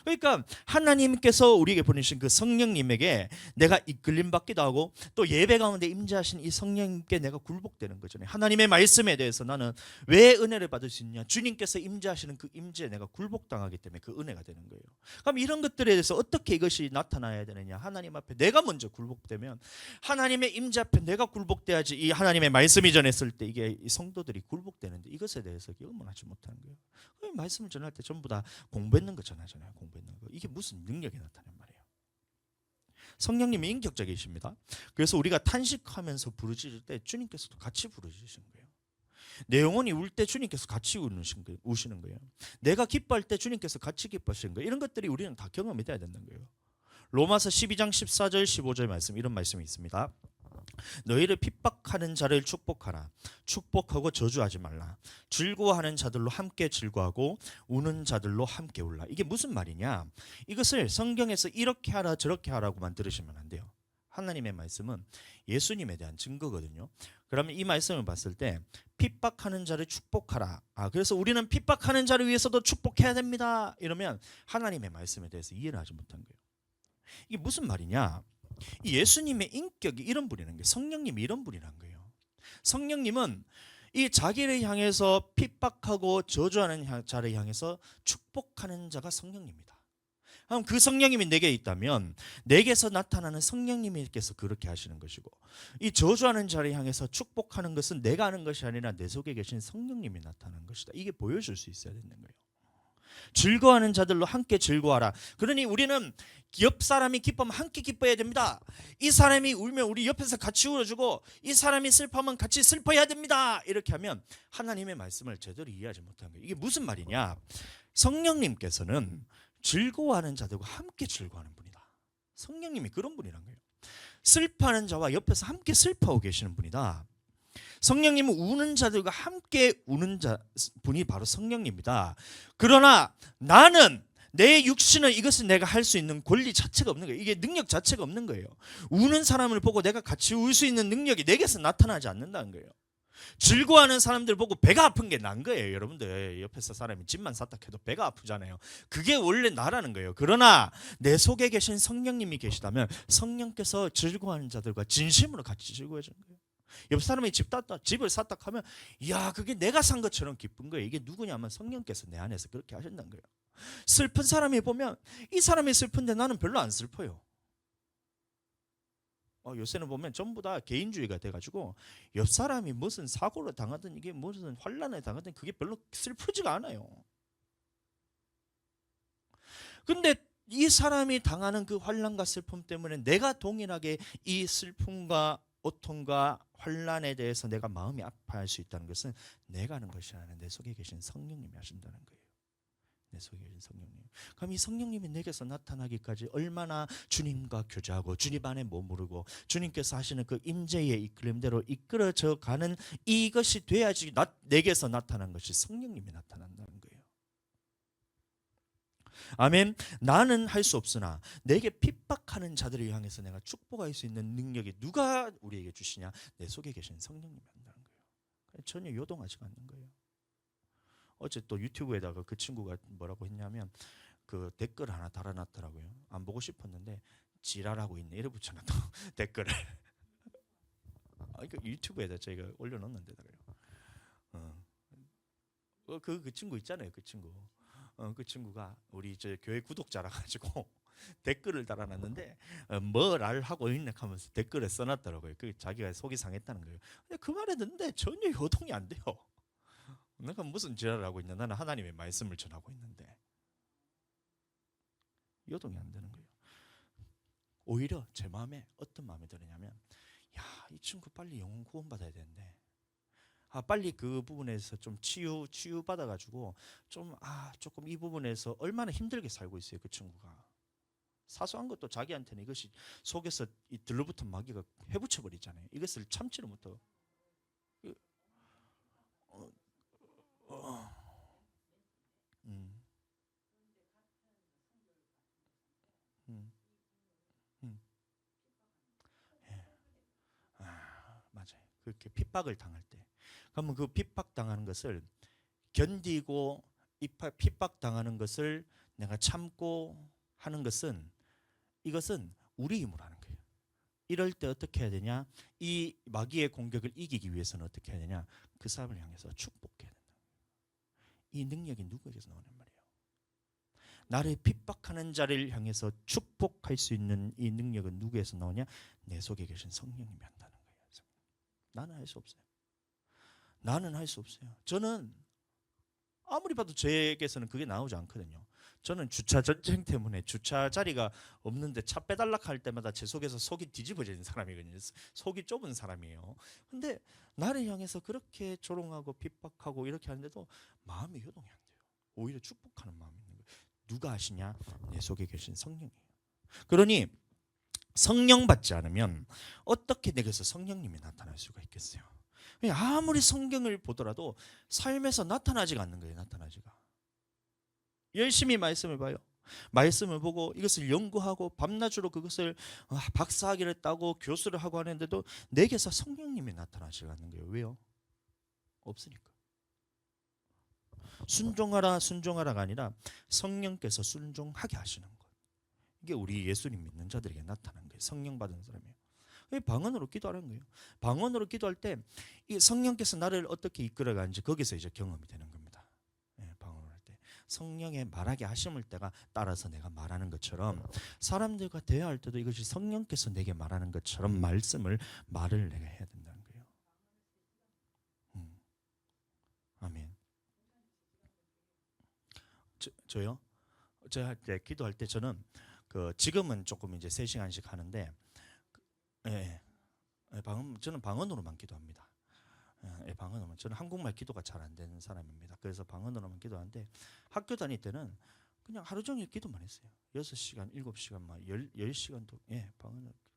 그러니까 하나님께서 우리에게 보내신 그 성령님에게 내가 이끌림 받기도 하고 또 예배 가운데 임재하신 이 성령님께 내가 굴복되는 거잖아요. 하나님의 말씀에 대해서 나는 왜 은혜를 받을 수 있냐? 주님께서 임재하시는 그 임재에 내가 굴복당하기 때문에 그 은혜가 되는 거예요. 그럼 이런 것들에 대해서 어떻게 이것이 나타나야 되느냐? 하나님 앞에 내가 먼저 굴복되면 하나님의 임재 앞에 내가 굴복돼야지 이 하나님의 말씀이 전했을 때 이게 이 성도들이 굴복되는데 이것에 대해서 경험하지 못하는 거예요. 말씀을 전할 때 전부 다 공부했는 거 전하잖아요. 공부했는 거. 이게 무슨 능력이 나타나는 말이에요. 성령님이 인격적이십니다. 그래서 우리가 탄식하면서 부르짖을 때 주님께서도 같이 부르짖으시는 거예요. 내 영혼이 울 때 주님께서 같이 우시는 거예요. 내가 기뻐할 때 주님께서 같이 기뻐하시는 거예요. 이런 것들이 우리는 다 경험이 돼야 되는 거예요. 로마서 12장 14절 15절 말씀 이런 말씀이 있습니다. 너희를 핍박하는 자를 축복하라. 축복하고 저주하지 말라. 즐거워하는 자들로 함께 즐거워하고 우는 자들로 함께 울라. 이게 무슨 말이냐? 이것을 성경에서 이렇게 하라 저렇게 하라고만 들으시면 안 돼요. 하나님의 말씀은 예수님에 대한 증거거든요. 그러면 이 말씀을 봤을 때 핍박하는 자를 축복하라. 그래서 우리는 핍박하는 자를 위해서도 축복해야 됩니다. 이러면 하나님의 말씀에 대해서 이해를 하지 못한 거예요. 이게 무슨 말이냐? 예수님의 인격이 이런 분이라는 거예요. 성령님이 이런 분이라는 거예요. 성령님은 이 자기를 향해서 핍박하고 저주하는 자를 향해서 축복하는 자가 성령님이다. 그럼 그 성령님이 내게 있다면 내게서 나타나는 성령님께서 그렇게 하시는 것이고 이 저주하는 자를 향해서 축복하는 것은 내가 하는 것이 아니라 내 속에 계신 성령님이 나타나는 것이다. 이게 보여줄 수 있어야 되는 거예요. 즐거워하는 자들로 함께 즐거워하라. 그러니 우리는 옆 사람이 기뻐하면 함께 기뻐해야 됩니다. 이 사람이 울면 우리 옆에서 같이 울어주고 이 사람이 슬퍼하면 같이 슬퍼해야 됩니다. 이렇게 하면 하나님의 말씀을 제대로 이해하지 못한 거예요. 이게 무슨 말이냐? 성령님께서는 즐거워하는 자들과 함께 즐거워하는 분이다. 성령님이 그런 분이란 거예요. 슬퍼하는 자와 옆에서 함께 슬퍼하고 계시는 분이다. 성령님은 우는 자들과 함께 우는 분이 바로 성령님이다. 그러나 나는 내 육신은 이것을 내가 할 수 있는 권리 자체가 없는 거예요. 이게 능력 자체가 없는 거예요. 우는 사람을 보고 내가 같이 울 수 있는 능력이 내게서 나타나지 않는다는 거예요. 즐거워하는 사람들 보고 배가 아픈 게 난 거예요. 여러분들 옆에서 사람이 집만 쌌다 해도 배가 아프잖아요. 그게 원래 나라는 거예요. 그러나 내 속에 계신 성령님이 계시다면 성령께서 즐거워하는 자들과 진심으로 같이 즐거워해 주는 거예요. 옆 사람이 집을 샀다 하면 야 그게 내가 산 것처럼 기쁜 거예요. 이게 누구냐면 성령께서 내 안에서 그렇게 하신다는 거예요. 슬픈 사람이 보면 이 사람이 슬픈데 나는 별로 안 슬퍼요. 요새는 보면 전부 다 개인주의가 돼가지고 옆 사람이 무슨 사고를 당하든 이게 무슨 환난에 당하든 그게 별로 슬프지가 않아요. 근데 이 사람이 당하는 그 환난과 슬픔 때문에 내가 동일하게 이 슬픔과 고통과 환난에 대해서 내가 마음이 아파할 수 있다는 것은 내가 하는 것이 아니라 내 속에 계신 성령님이 하신다는 거예요. 내 속에 계신 성령님. 그럼 이 성령님이 내게서 나타나기까지 얼마나 주님과 교제하고 주님 안에 머무르고 주님께서 하시는 그 임재의 이끌림대로 이끌어져 가는 이것이 돼야지 내게서 나타난 것이 성령님이 나타난다는 거예요. 아멘. 나는 할 수 없으나 내게 핍박하는 자들을 향해서 내가 축복할 수 있는 능력이 누가 우리에게 주시냐? 내 속에 계신 성령님이 한다는 거예요. 전혀 요동하지가 않는 거예요. 어제 또 유튜브에다가 그 친구가 뭐라고 했냐면 그 댓글 하나 달아놨더라고요. 안 보고 싶었는데 지랄하고 있네 이래 붙여놨다 댓글을. 유튜브에다 제가 올려놓는데다가요. 그 친구 있잖아요. 그 친구. 그 친구가 우리 저 교회 구독자라 가지고 댓글을 달아놨는데 뭐랄 하고 있네 하면서 댓글에 써놨더라고요. 그 자기가 속이 상했다는 거예요. 근데 그 말에 듣는데 전혀 요동이 안 돼요. 내가 무슨 지랄을 하고 있냐? 나는 하나님의 말씀을 전하고 있는데 요동이 안 되는 거예요. 오히려 제 마음에 어떤 마음이 드느냐면 야, 이 친구 빨리 영혼 구원 받아야 되는데 빨리 그 부분에서 좀 치유 받아가지고 조금 이 부분에서 얼마나 힘들게 살고 있어요. 그 친구가 사소한 것도 자기한테는 이것이 속에서 이 들러붙은 마귀가 해붙여 버리잖아요. 이것을 참지를 못하고 음, 음, 음. 예. 맞아요. 그렇게 핍박을 당할 때, 그러면 그 핍박 당하는 것을 견디고 핍박 당하는 것을 내가 참고 하는 것은, 이것은 우리 힘으로 하는 거예요. 이럴 때 어떻게 해야 되냐? 이 마귀의 공격을 이기기 위해서는 어떻게 해야 되냐? 그 사람을 향해서 축복해야 된다. 이 능력이 누구에게서 나오는 말이에요? 나를 핍박하는 자를 향해서 축복할 수 있는 이 능력은 누구에서 나오냐? 내 속에 계신 성령님이 한다는 거예요. 나는 할 수 없어요. 나는 할 수 없어요. 저는 아무리 봐도 제게서는 그게 나오지 않거든요. 저는 주차 전쟁 때문에 주차 자리가 없는데 차 빼달라 할 때마다 제 속에서 속이 뒤집어지는 사람이거든요. 속이 좁은 사람이에요. 근데 나를 향해서 그렇게 조롱하고 핍박하고 이렇게 하는데도 마음이 효동이 안 돼요. 오히려 축복하는 마음이 있는 거예요. 누가 하시냐? 내 속에 계신 성령이에요. 그러니 성령 받지 않으면 어떻게 내게서 성령님이 나타날 수가 있겠어요? 아무리 성경을 보더라도 삶에서 나타나지가 않는 거예요. 나타나지가. 열심히 말씀을 봐요. 말씀을 보고 이것을 연구하고 밤낮으로 그것을 박사학위를 따고 교수를 하고 하는데도 내게서 성령님이 나타나지가 않는 거예요. 왜요? 없으니까. 순종하라 순종하라가 아니라 성령께서 순종하게 하시는 것. 이게 우리 예수님 믿는 자들에게 나타난 거예요. 성령 받은 사람이에요. 방언으로 기도하는 거예요. 방언으로 기도할 때 이 성령께서 나를 어떻게 이끌어가는지 거기서 이제 경험이 되는 겁니다. 방언을 할 때 성령의 말하게 하심을 때가 따라서 내가 말하는 것처럼 사람들과 대화할 때도 이것이 성령께서 내게 말하는 것처럼 말을 내가 해야 된다는 거예요. 아멘. 저요? 제가 기도할 때 저는 지금은 조금 이제 3시간씩 하는데, 예, 저는 방언으로만 기도합니다. 방언으로만. 저는 한국말 기도가 잘 안 되는 사람입니다. 그래서 방언으로만 기도하는데 학교 다닐 때는 그냥 하루 종일 기도만 했어요. 6시간, 7시간, 막 10시간도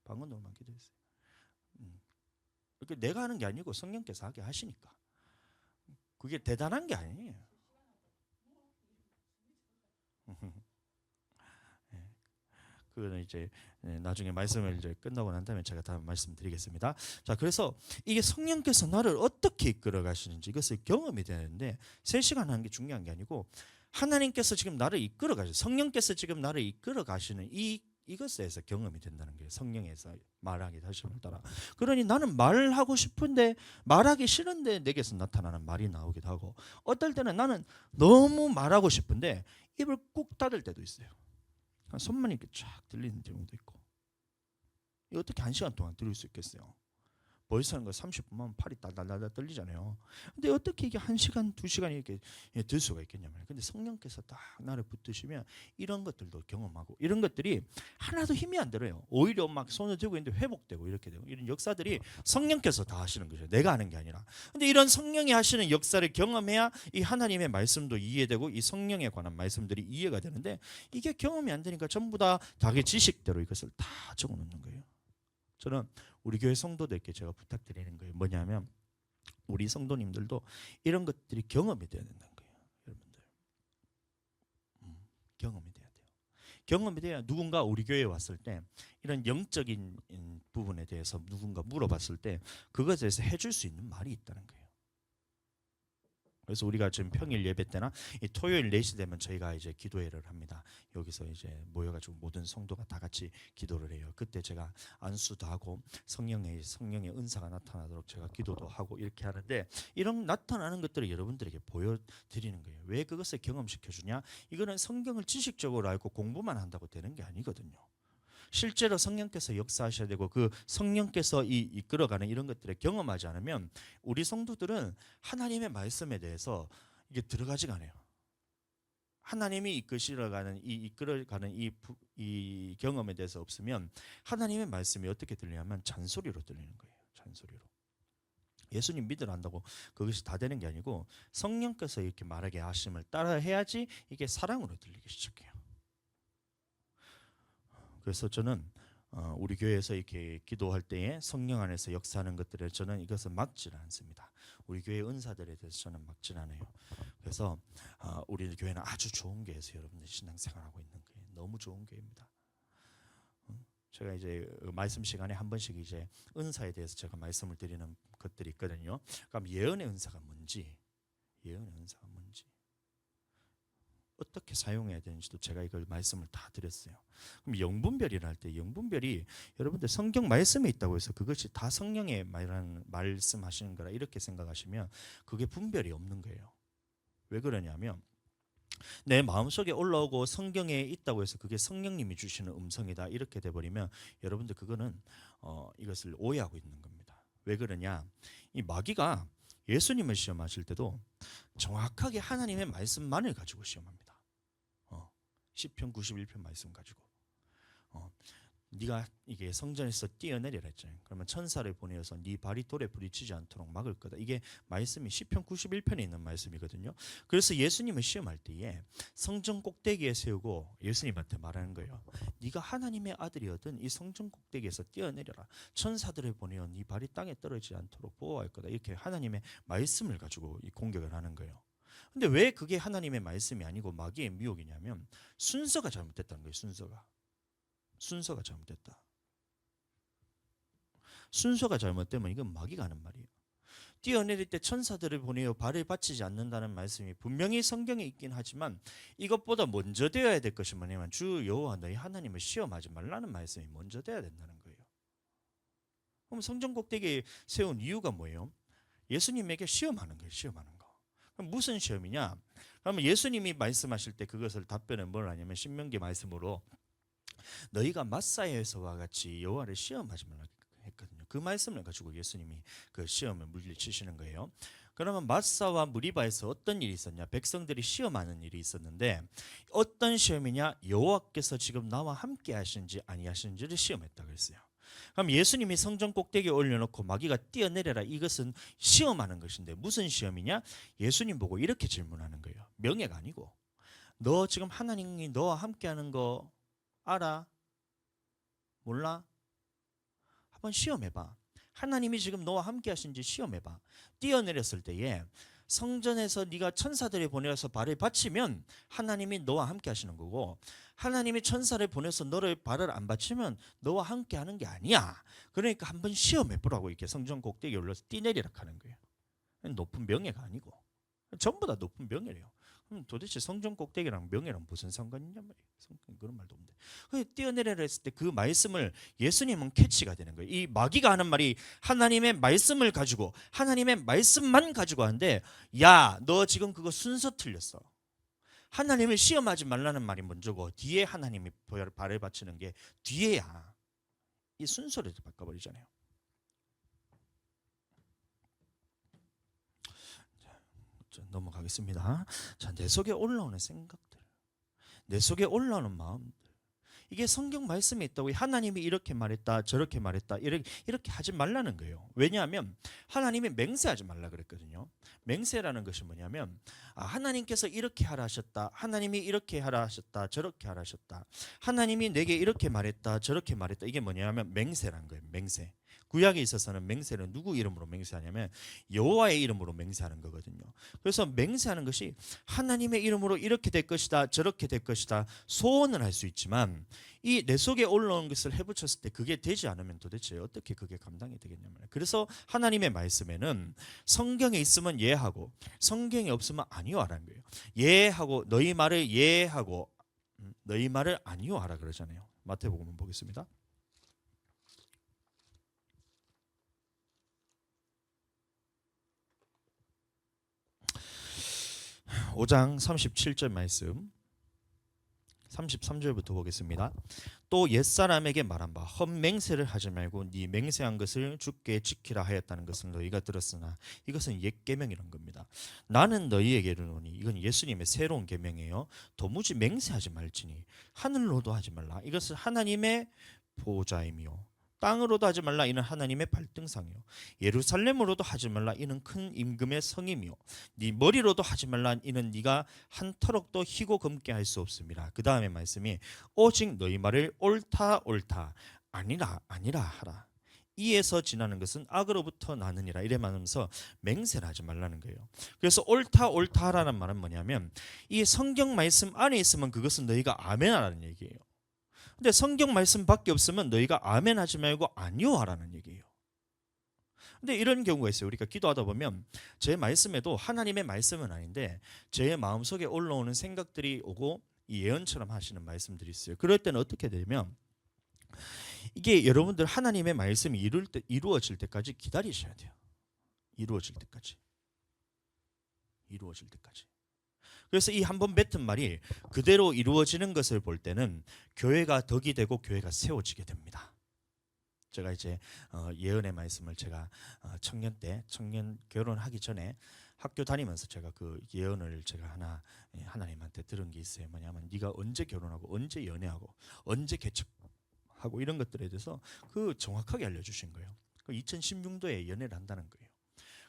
방언으로만 기도했어요. 그러니까 내가 하는 게 아니고 성령께서 하게 하시니까. 그게 대단한 게 아니에요. 그거는 이제 나중에 말씀을 이제 끝나고 난 다음에 제가 다 말씀드리겠습니다. 자, 그래서 이게 성령께서 나를 어떻게 이끌어 가시는지 이것을 경험이 되는데 3시간 하는 게 중요한 게 아니고 하나님께서 지금 나를 이끌어 가시는, 성령께서 지금 나를 이끌어 가시는 이것에서 경험이 된다는 거예요. 성령에서 말하기 하심을 따라. 그러니 나는 말하고 싶은데 말하기 싫은데 내게서 나타나는 말이 나오기도 하고, 어떨 때는 나는 너무 말하고 싶은데 입을 꾹 닫을 때도 있어요. 손만 이렇게 쫙 들리는 경우도 있고. 이거 어떻게 1시간 동안 들을 수 있겠어요? 벌써 하는 거 30분만 팔이 달달달 떨리잖아요. 근데 어떻게 이게 1시간, 2시간 이렇게 들 수가 있겠냐면, 근데 성령께서 딱 나를 붙드시면 이런 것들도 경험하고, 이런 것들이 하나도 힘이 안 들어요. 오히려 막 손을 들고 있는데 회복되고 이렇게 되고, 이런 역사들이 성령께서 다 하시는 거죠. 내가 하는 게 아니라. 근데 이런 성령이 하시는 역사를 경험해야 이 하나님의 말씀도 이해되고 이 성령에 관한 말씀들이 이해가 되는데, 이게 경험이 안 되니까 전부 다 자기 지식대로 이것을 다 적어 놓는 거예요. 저는 우리 교회 성도들께 제가 부탁드리는 거예요. 뭐냐면 우리 성도님들도 이런 것들이 경험이 돼야 된다는 거예요. 여러분들. 경험이 돼야 돼요. 경험이 돼야 누군가 우리 교회에 왔을 때 이런 영적인 부분에 대해서 누군가 물어봤을 때 그것에 대해서 해줄 수 있는 말이 있다는 거예요. 그래서 우리가 지금 평일 예배 때나 이 토요일 4시 되면 저희가 이제 기도회를 합니다. 여기서 이제 모여가지고 모든 성도가 다 같이 기도를 해요. 그때 제가 안수도 하고 성령의 은사가 나타나도록 제가 기도도 하고 이렇게 하는데, 이런 나타나는 것들을 여러분들에게 보여드리는 거예요. 왜 그것을 경험시켜주냐? 이거는 성경을 지식적으로 알고 공부만 한다고 되는 게 아니거든요. 실제로 성령께서 역사하셔야 되고 그 성령께서 이끌어가는 이런 것들을 경험하지 않으면 우리 성도들은 하나님의 말씀에 대해서 이게 들어가지가 않아요. 하나님이 이끌어가는 이 경험에 대해서 없으면 하나님의 말씀이 어떻게 들리냐면 잔소리로 들리는 거예요. 잔소리로. 예수님 믿으러 한다고 그것이 다 되는 게 아니고 성령께서 이렇게 말하게 하심을 따라 해야지 이게 사랑으로 들리기 시작해요. 그래서 저는 우리 교회에서 이렇게 기도할 때에 성령 안에서 역사하는 것들을 저는 이것을 막지는 않습니다. 우리 교회 은사들에 대해서 저는 막지는 않아요. 그래서 우리 교회는 아주 좋은 교회에서 여러분들 신앙생활하고 있는 교회, 너무 좋은 교회입니다. 제가 이제 말씀 시간에 한 번씩 이제 은사에 대해서 제가 말씀을 드리는 것들이 있거든요. 그럼 예언의 은사가 뭔지, 예언의 은사가 뭔지, 어떻게 사용해야 되는지도 제가 이걸 말씀을 다 드렸어요. 그럼 영분별이라 할 때 영분별이 여러분들 성경 말씀에 있다고 해서 그것이 다 성령의 말씀하시는 거라 이렇게 생각하시면 그게 분별이 없는 거예요. 왜 그러냐면 내 마음속에 올라오고 성경에 있다고 해서 그게 성령님이 주시는 음성이다 이렇게 돼버리면 여러분들 그거는 이것을 오해하고 있는 겁니다. 왜 그러냐, 이 마귀가 예수님을 시험하실 때도 정확하게 하나님의 말씀만을 가지고 시험합니다. 시편 91편 말씀 가지고 네가 이게 성전에서 뛰어내리라 했잖아요. 그러면 천사를 보내어서 네 발이 돌에 부딪히지 않도록 막을 거다. 이게 말씀이 시편 91편에 있는 말씀이거든요. 그래서 예수님을 시험할 때에 성전 꼭대기에 세우고 예수님한테 말하는 거예요. 네가 하나님의 아들이거든 이 성전 꼭대기에서 뛰어내려라. 천사들을 보내어 네 발이 땅에 떨어지지 않도록 보호할 거다. 이렇게 하나님의 말씀을 가지고 이 공격을 하는 거예요. 근데 왜 그게 하나님의 말씀이 아니고 마귀의 미혹이냐면 순서가 잘못됐다는 거예요. 순서가 잘못됐다. 순서가 잘못되면 이건 마귀가 하는 말이에요. 뛰어내릴 때 천사들을 보내어 발을 받치지 않는다는 말씀이 분명히 성경에 있긴 하지만 이것보다 먼저 되어야 될 것이 뭐냐면 주 여호와 너희 하나님을 시험하지 말라는 말씀이 먼저 돼야 된다는 거예요. 그럼 성전 꼭대기에 세운 이유가 뭐예요? 예수님에게 시험하는 거예요. 시험하는 거. 그럼 무슨 시험이냐? 그러면 예수님이 말씀하실 때 그것을 답변은 뭘 하냐면 신명기 말씀으로 너희가 마사야에서와 같이 여호와를 시험하지 말라 했거든요. 그 말씀을 가지고 예수님이 그 시험을 물리치시는 거예요. 그러면 마사와 무리바에서 어떤 일이 있었냐? 백성들이 시험하는 일이 있었는데 어떤 시험이냐? 여호와께서 지금 나와 함께 하시는지 아니하시는지를 시험했다고 했어요. 그럼 예수님이 성전 꼭대기에 올려놓고 마귀가 뛰어내려라 이것은 시험하는 것인데 무슨 시험이냐? 예수님 보고 이렇게 질문하는 거예요. 명예가 아니고 너 지금 하나님이 너와 함께하는 거 알아? 몰라? 한번 시험해봐. 하나님이 지금 너와 함께 하신지 시험해봐. 뛰어내렸을 때에 성전에서 네가 천사들이 보내서 발을 받치면 하나님이 너와 함께 하시는 거고 하나님이 천사를 보내서 너를 발을 안 받치면 너와 함께 하는 게 아니야. 그러니까 한번 시험해보라고 이렇게 성전 꼭대기에 올라서 뛰내리라 하는 거예요. 높은 명예가 아니고 전부 다 높은 명예래요. 그럼 도대체 성전 꼭대기랑 명예랑 무슨 상관이 있냔 말이에요. 그런 말도 없는데. 뛰어내려라 했을 때 그 말씀을 예수님은 캐치가 되는 거예요. 이 마귀가 하는 말이 하나님의 말씀을 가지고 하나님의 말씀만 가지고 하는데 야, 너 지금 그거 순서 틀렸어. 하나님을 시험하지 말라는 말이 먼저고 뒤에 하나님이 발을 받치는 게 뒤에야. 이 순서를 바꿔버리잖아요. 넘어가겠습니다. 자, 내 속에 올라오는 생각들, 내 속에 올라오는 마음들, 이게 성경 말씀에 있다고 하나님이 이렇게 말했다 저렇게 말했다 이렇게 하지 말라는 거예요. 왜냐하면 하나님이 맹세하지 말라 그랬거든요. 맹세라는 것이 뭐냐면 하나님께서 이렇게 하라 하셨다, 하나님이 이렇게 하라 하셨다, 저렇게 하라 하셨다, 하나님이 내게 이렇게 말했다 저렇게 말했다, 이게 뭐냐면 맹세라는 거예요. 맹세. 구약에 있어서는 맹세는 누구 이름으로 맹세하냐면 여호와의 이름으로 맹세하는 거거든요. 그래서 맹세하는 것이 하나님의 이름으로 이렇게 될 것이다 저렇게 될 것이다 소원을 할 수 있지만 이 내 속에 올라온 것을 해붙였을 때 그게 되지 않으면 도대체 어떻게 그게 감당이 되겠냐면, 그래서 하나님의 말씀에는 성경에 있으면 예하고 성경에 없으면 아니요하라는 거예요. 예하고 너희 말을 예하고 너희 말을 아니요하라 그러잖아요. 마태복음 보겠습니다. 5장 37절 말씀 33절부터 보겠습니다. 또 옛사람에게 말한 바 헛맹세를 하지 말고 네 맹세한 것을 주께 지키라 하였다는 것을 너희가 들었으나 이것은 옛 계명이란 겁니다. 나는 너희에게 이르노니, 이건 예수님의 새로운 계명이에요. 도무지 맹세하지 말지니 하늘로도 하지 말라, 이것은 하나님의 보좌이며 땅으로도 하지 말라, 이는 하나님의 발등상이요 예루살렘으로도 하지 말라, 이는 큰 임금의 성이며 네 머리로도 하지 말라, 이는 네가 한 터럭도 희고 검게 할 수 없습니다. 그 다음에 말씀이 오직 너희 말을 옳다 옳다 아니라 하라. 이에서 지나는 것은 악으로부터 나느니라 이래 말하면서 맹세를 하지 말라는 거예요. 그래서 옳다 하라는 말은 뭐냐면 이 성경 말씀 안에 있으면 그것은 너희가 아멘하라는 얘기예요. 근데 성경 말씀 밖에 없으면 너희가 아멘하지 말고 아니요 하라는 얘기예요. 근데 이런 경우가 있어요. 우리가 기도하다 보면 제 말씀에도 하나님의 말씀은 아닌데 제 마음속에 올라오는 생각들이 오고 이 예언처럼 하시는 말씀들이 있어요. 그럴 때는 어떻게 되면 이게 여러분들 하나님의 말씀이 이루어질 때까지 기다리셔야 돼요. 이루어질 때까지. 그래서 이 한 번 뱉은 말이 그대로 이루어지는 것을 볼 때는 교회가 덕이 되고 교회가 세워지게 됩니다. 제가 이제 예언의 말씀을 제가 청년 결혼하기 전에 학교 다니면서 제가 그 예언을 제가 하나님한테 들은 게 있어요. 뭐냐면 네가 언제 결혼하고 언제 연애하고 언제 개척하고 이런 것들에 대해서 그 정확하게 알려주신 거예요. 2016년도에 연애를 한다는 거예요.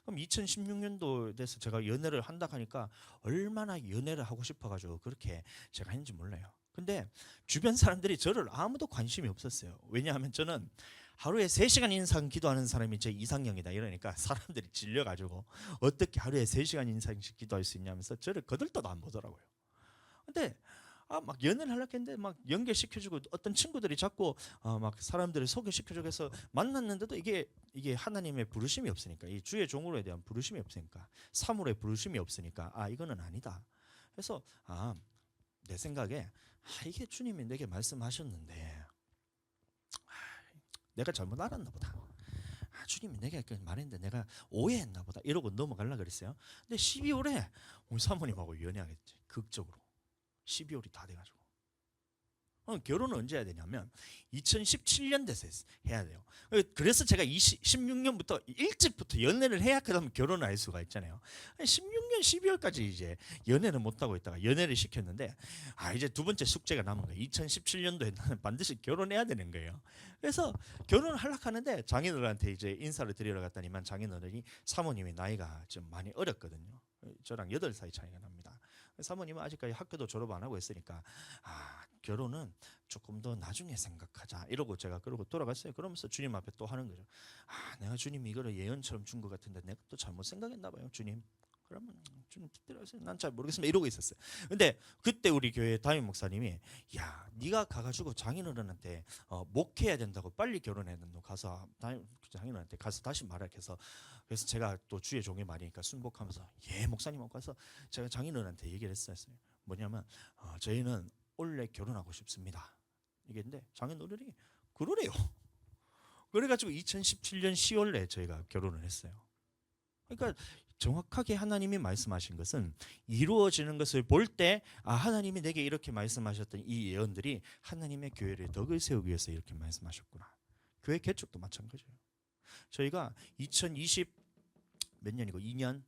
그럼 2016년도에 대해서 제가 연애를 한다 하니까 얼마나 연애를 하고 싶어가지고 그렇게 제가 했는지 몰라요. 근데 주변 사람들이 저를 아무도 관심이 없었어요. 왜냐하면 저는 하루에 3시간 이상 기도하는 사람이 제 이상형이다 이러니까 사람들이 질려가지고 어떻게 하루에 3시간 이상씩 기도할 수 있냐면서 저를 거들떠도 안 보더라고요. 근데 막 연애를 하려고 했는데 막 연결시켜주고 어떤 친구들이 자꾸 막 사람들을 소개시켜주고 해서 만났는데도 이게 하나님의 부르심이 없으니까 이 주의 종으로에 대한 부르심이 없으니까 사물의 부르심이 없으니까 이거는 아니다. 그래서 내 생각에 이게 주님이 내게 말씀하셨는데 내가 잘못 알았나 보다. 주님이 내가 말했는데 내가 오해했나 보다 이러고 넘어가려고 그랬어요. 근데 12월에 우리 사모님하고 연애하겠지. 극적으로 12월이 다 돼가지고 결혼은 언제 해야 되냐면 2017년 돼서 해야 돼요. 그래서 제가 16년부터 일찍부터 연애를 해야 그다음 결혼을 할 수가 있잖아요. 16년 12월까지 이제 연애를 못 하고 있다가 연애를 시켰는데 이제 두 번째 숙제가 남은 거예요. 2017년도에 나는 반드시 결혼해야 되는 거예요. 그래서 결혼을 하려고 하는데 장인어른한테 이제 인사를 드리러 갔더니만 장인어른이 사모님이 나이가 좀 많이 어렸거든요. 저랑 8살 차이가 납니다. 사모님은 아직까지 학교도 졸업 안 하고 있으니까 결혼은 조금 더 나중에 생각하자 이러고 제가 그러고 돌아갔어요. 그러면서 주님 앞에 또 하는 거죠. 내가 주님 이거를 예언처럼 준 것 같은데 내가 또 잘못 생각했나 봐요. 주님 그러면 주님 뜻대로 하세요. 난 잘 모르겠습니다 이러고 있었어요. 근데 그때 우리 교회 담임 목사님이 야 네가 가가지고 장인어른한테 목회해야 된다고 빨리 결혼해야 된다고 가서 장인어른한테 가서 다시 말하게 해서 그래서 제가 또 주의 종의 말이니까 순복하면서 목사님하고 가서 제가 장인어른한테 얘기를 했어요. 뭐냐면 저희는 원래 결혼하고 싶습니다. 이게인데 장인어른이 그러래요. 그래가지고 2017년 10월에 저희가 결혼을 했어요. 그러니까 정확하게 하나님이 말씀하신 것은 이루어지는 것을 볼 때 하나님이 내게 이렇게 말씀하셨던 이 예언들이 하나님의 교회를 덕을 세우기 위해서 이렇게 말씀하셨구나. 교회 개척도 마찬가지예요. 저희가 2020 몇 년이고 22년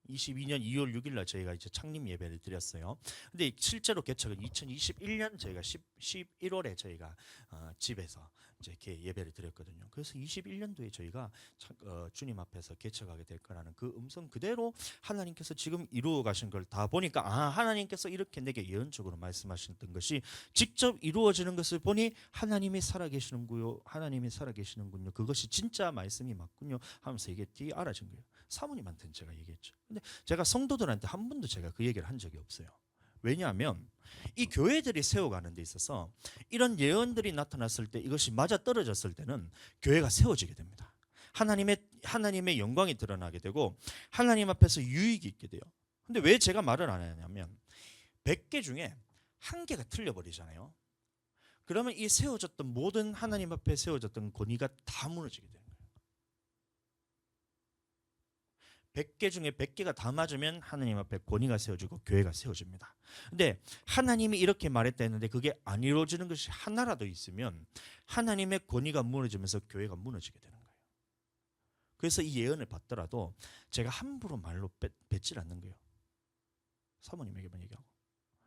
2월 6일 날 저희가 이제 창립 예배를 드렸어요. 근데 실제로 개척은 2021년 저희가 11월에 저희가 집에서 이제 이렇게 예배를 드렸거든요. 그래서 21년도에 저희가 주님 앞에서 개척하게 될 거라는 그 음성 그대로 하나님께서 지금 이루어 가신 걸 다 보니까 하나님께서 이렇게 내게 예언적으로 말씀하셨던 것이 직접 이루어지는 것을 보니 하나님이 살아계시는군요. 하나님이 살아계시는군요. 그것이 진짜 말씀이 맞군요. 하면서 이게 뒤에 알아진 거예요. 사모님한테는 제가 얘기했죠. 근데 제가 성도들한테 한 번도 제가 그 얘기를 한 적이 없어요. 왜냐하면 이 교회들이 세워가는 데 있어서 이런 예언들이 나타났을 때 이것이 맞아 떨어졌을 때는 교회가 세워지게 됩니다. 하나님의 영광이 드러나게 되고 하나님 앞에서 유익이 있게 돼요. 근데 왜 제가 말을 안 하냐면 100개 중에 1개가 틀려버리잖아요. 그러면 이 세워졌던 모든 하나님 앞에 세워졌던 권위가 다 무너지게 돼요. 100개 중에 100개가 다 맞으면 하나님 앞에 권위가 세워지고 교회가 세워집니다. 근데 하나님이 이렇게 말했다 했는데 그게 안 이루어지는 것이 하나라도 있으면 하나님의 권위가 무너지면서 교회가 무너지게 되는 거예요. 그래서 이 예언을 받더라도 제가 함부로 말로 뱉질 않는 거예요. 사모님에게만 얘기하고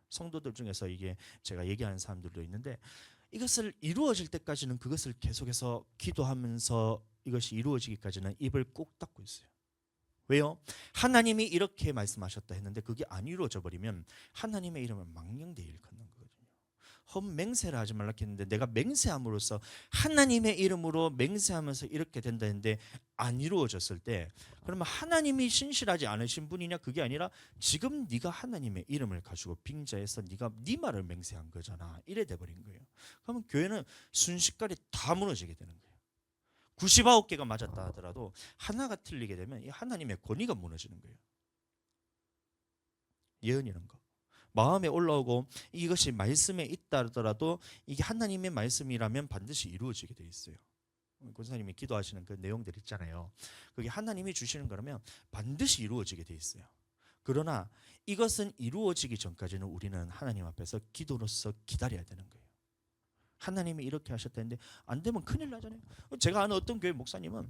성도들 중에서 이게 제가 얘기하는 사람들도 있는데 이것을 이루어질 때까지는 그것을 계속해서 기도하면서 이것이 이루어지기까지는 입을 꼭 닫고 있어요. 왜요? 하나님이 이렇게 말씀하셨다 했는데 그게 안 이루어져 버리면 하나님의 이름은 망령되이 일컫는 거거든요. 맹세를 하지 말라 했는데 내가 맹세함으로써 하나님의 이름으로 맹세하면서 이렇게 된다는데 안 이루어졌을 때 그러면 하나님이 신실하지 않으신 분이냐? 그게 아니라 지금 네가 하나님의 이름을 가지고 빙자해서 네가 네 말을 맹세한 거잖아. 이래 돼 버린 거예요. 그러면 교회는 순식간에 다 무너지게 되는 거예요. 99개가 맞았다 하더라도 하나가 틀리게 되면 이 하나님의 권위가 무너지는 거예요. 예언이라는 거. 마음에 올라오고 이것이 말씀에 있다 하더라도 이게 하나님의 말씀이라면 반드시 이루어지게 돼 있어요. 권사님이 기도하시는 그 내용들 있잖아요. 그게 하나님이 주시는 거라면 반드시 이루어지게 돼 있어요. 그러나 이것은 이루어지기 전까지는 우리는 하나님 앞에서 기도로서 기다려야 되는 거예요. 하나님이 이렇게 하셨다는데 안 되면 큰일 나잖아요. 제가 아는 어떤 교회 목사님은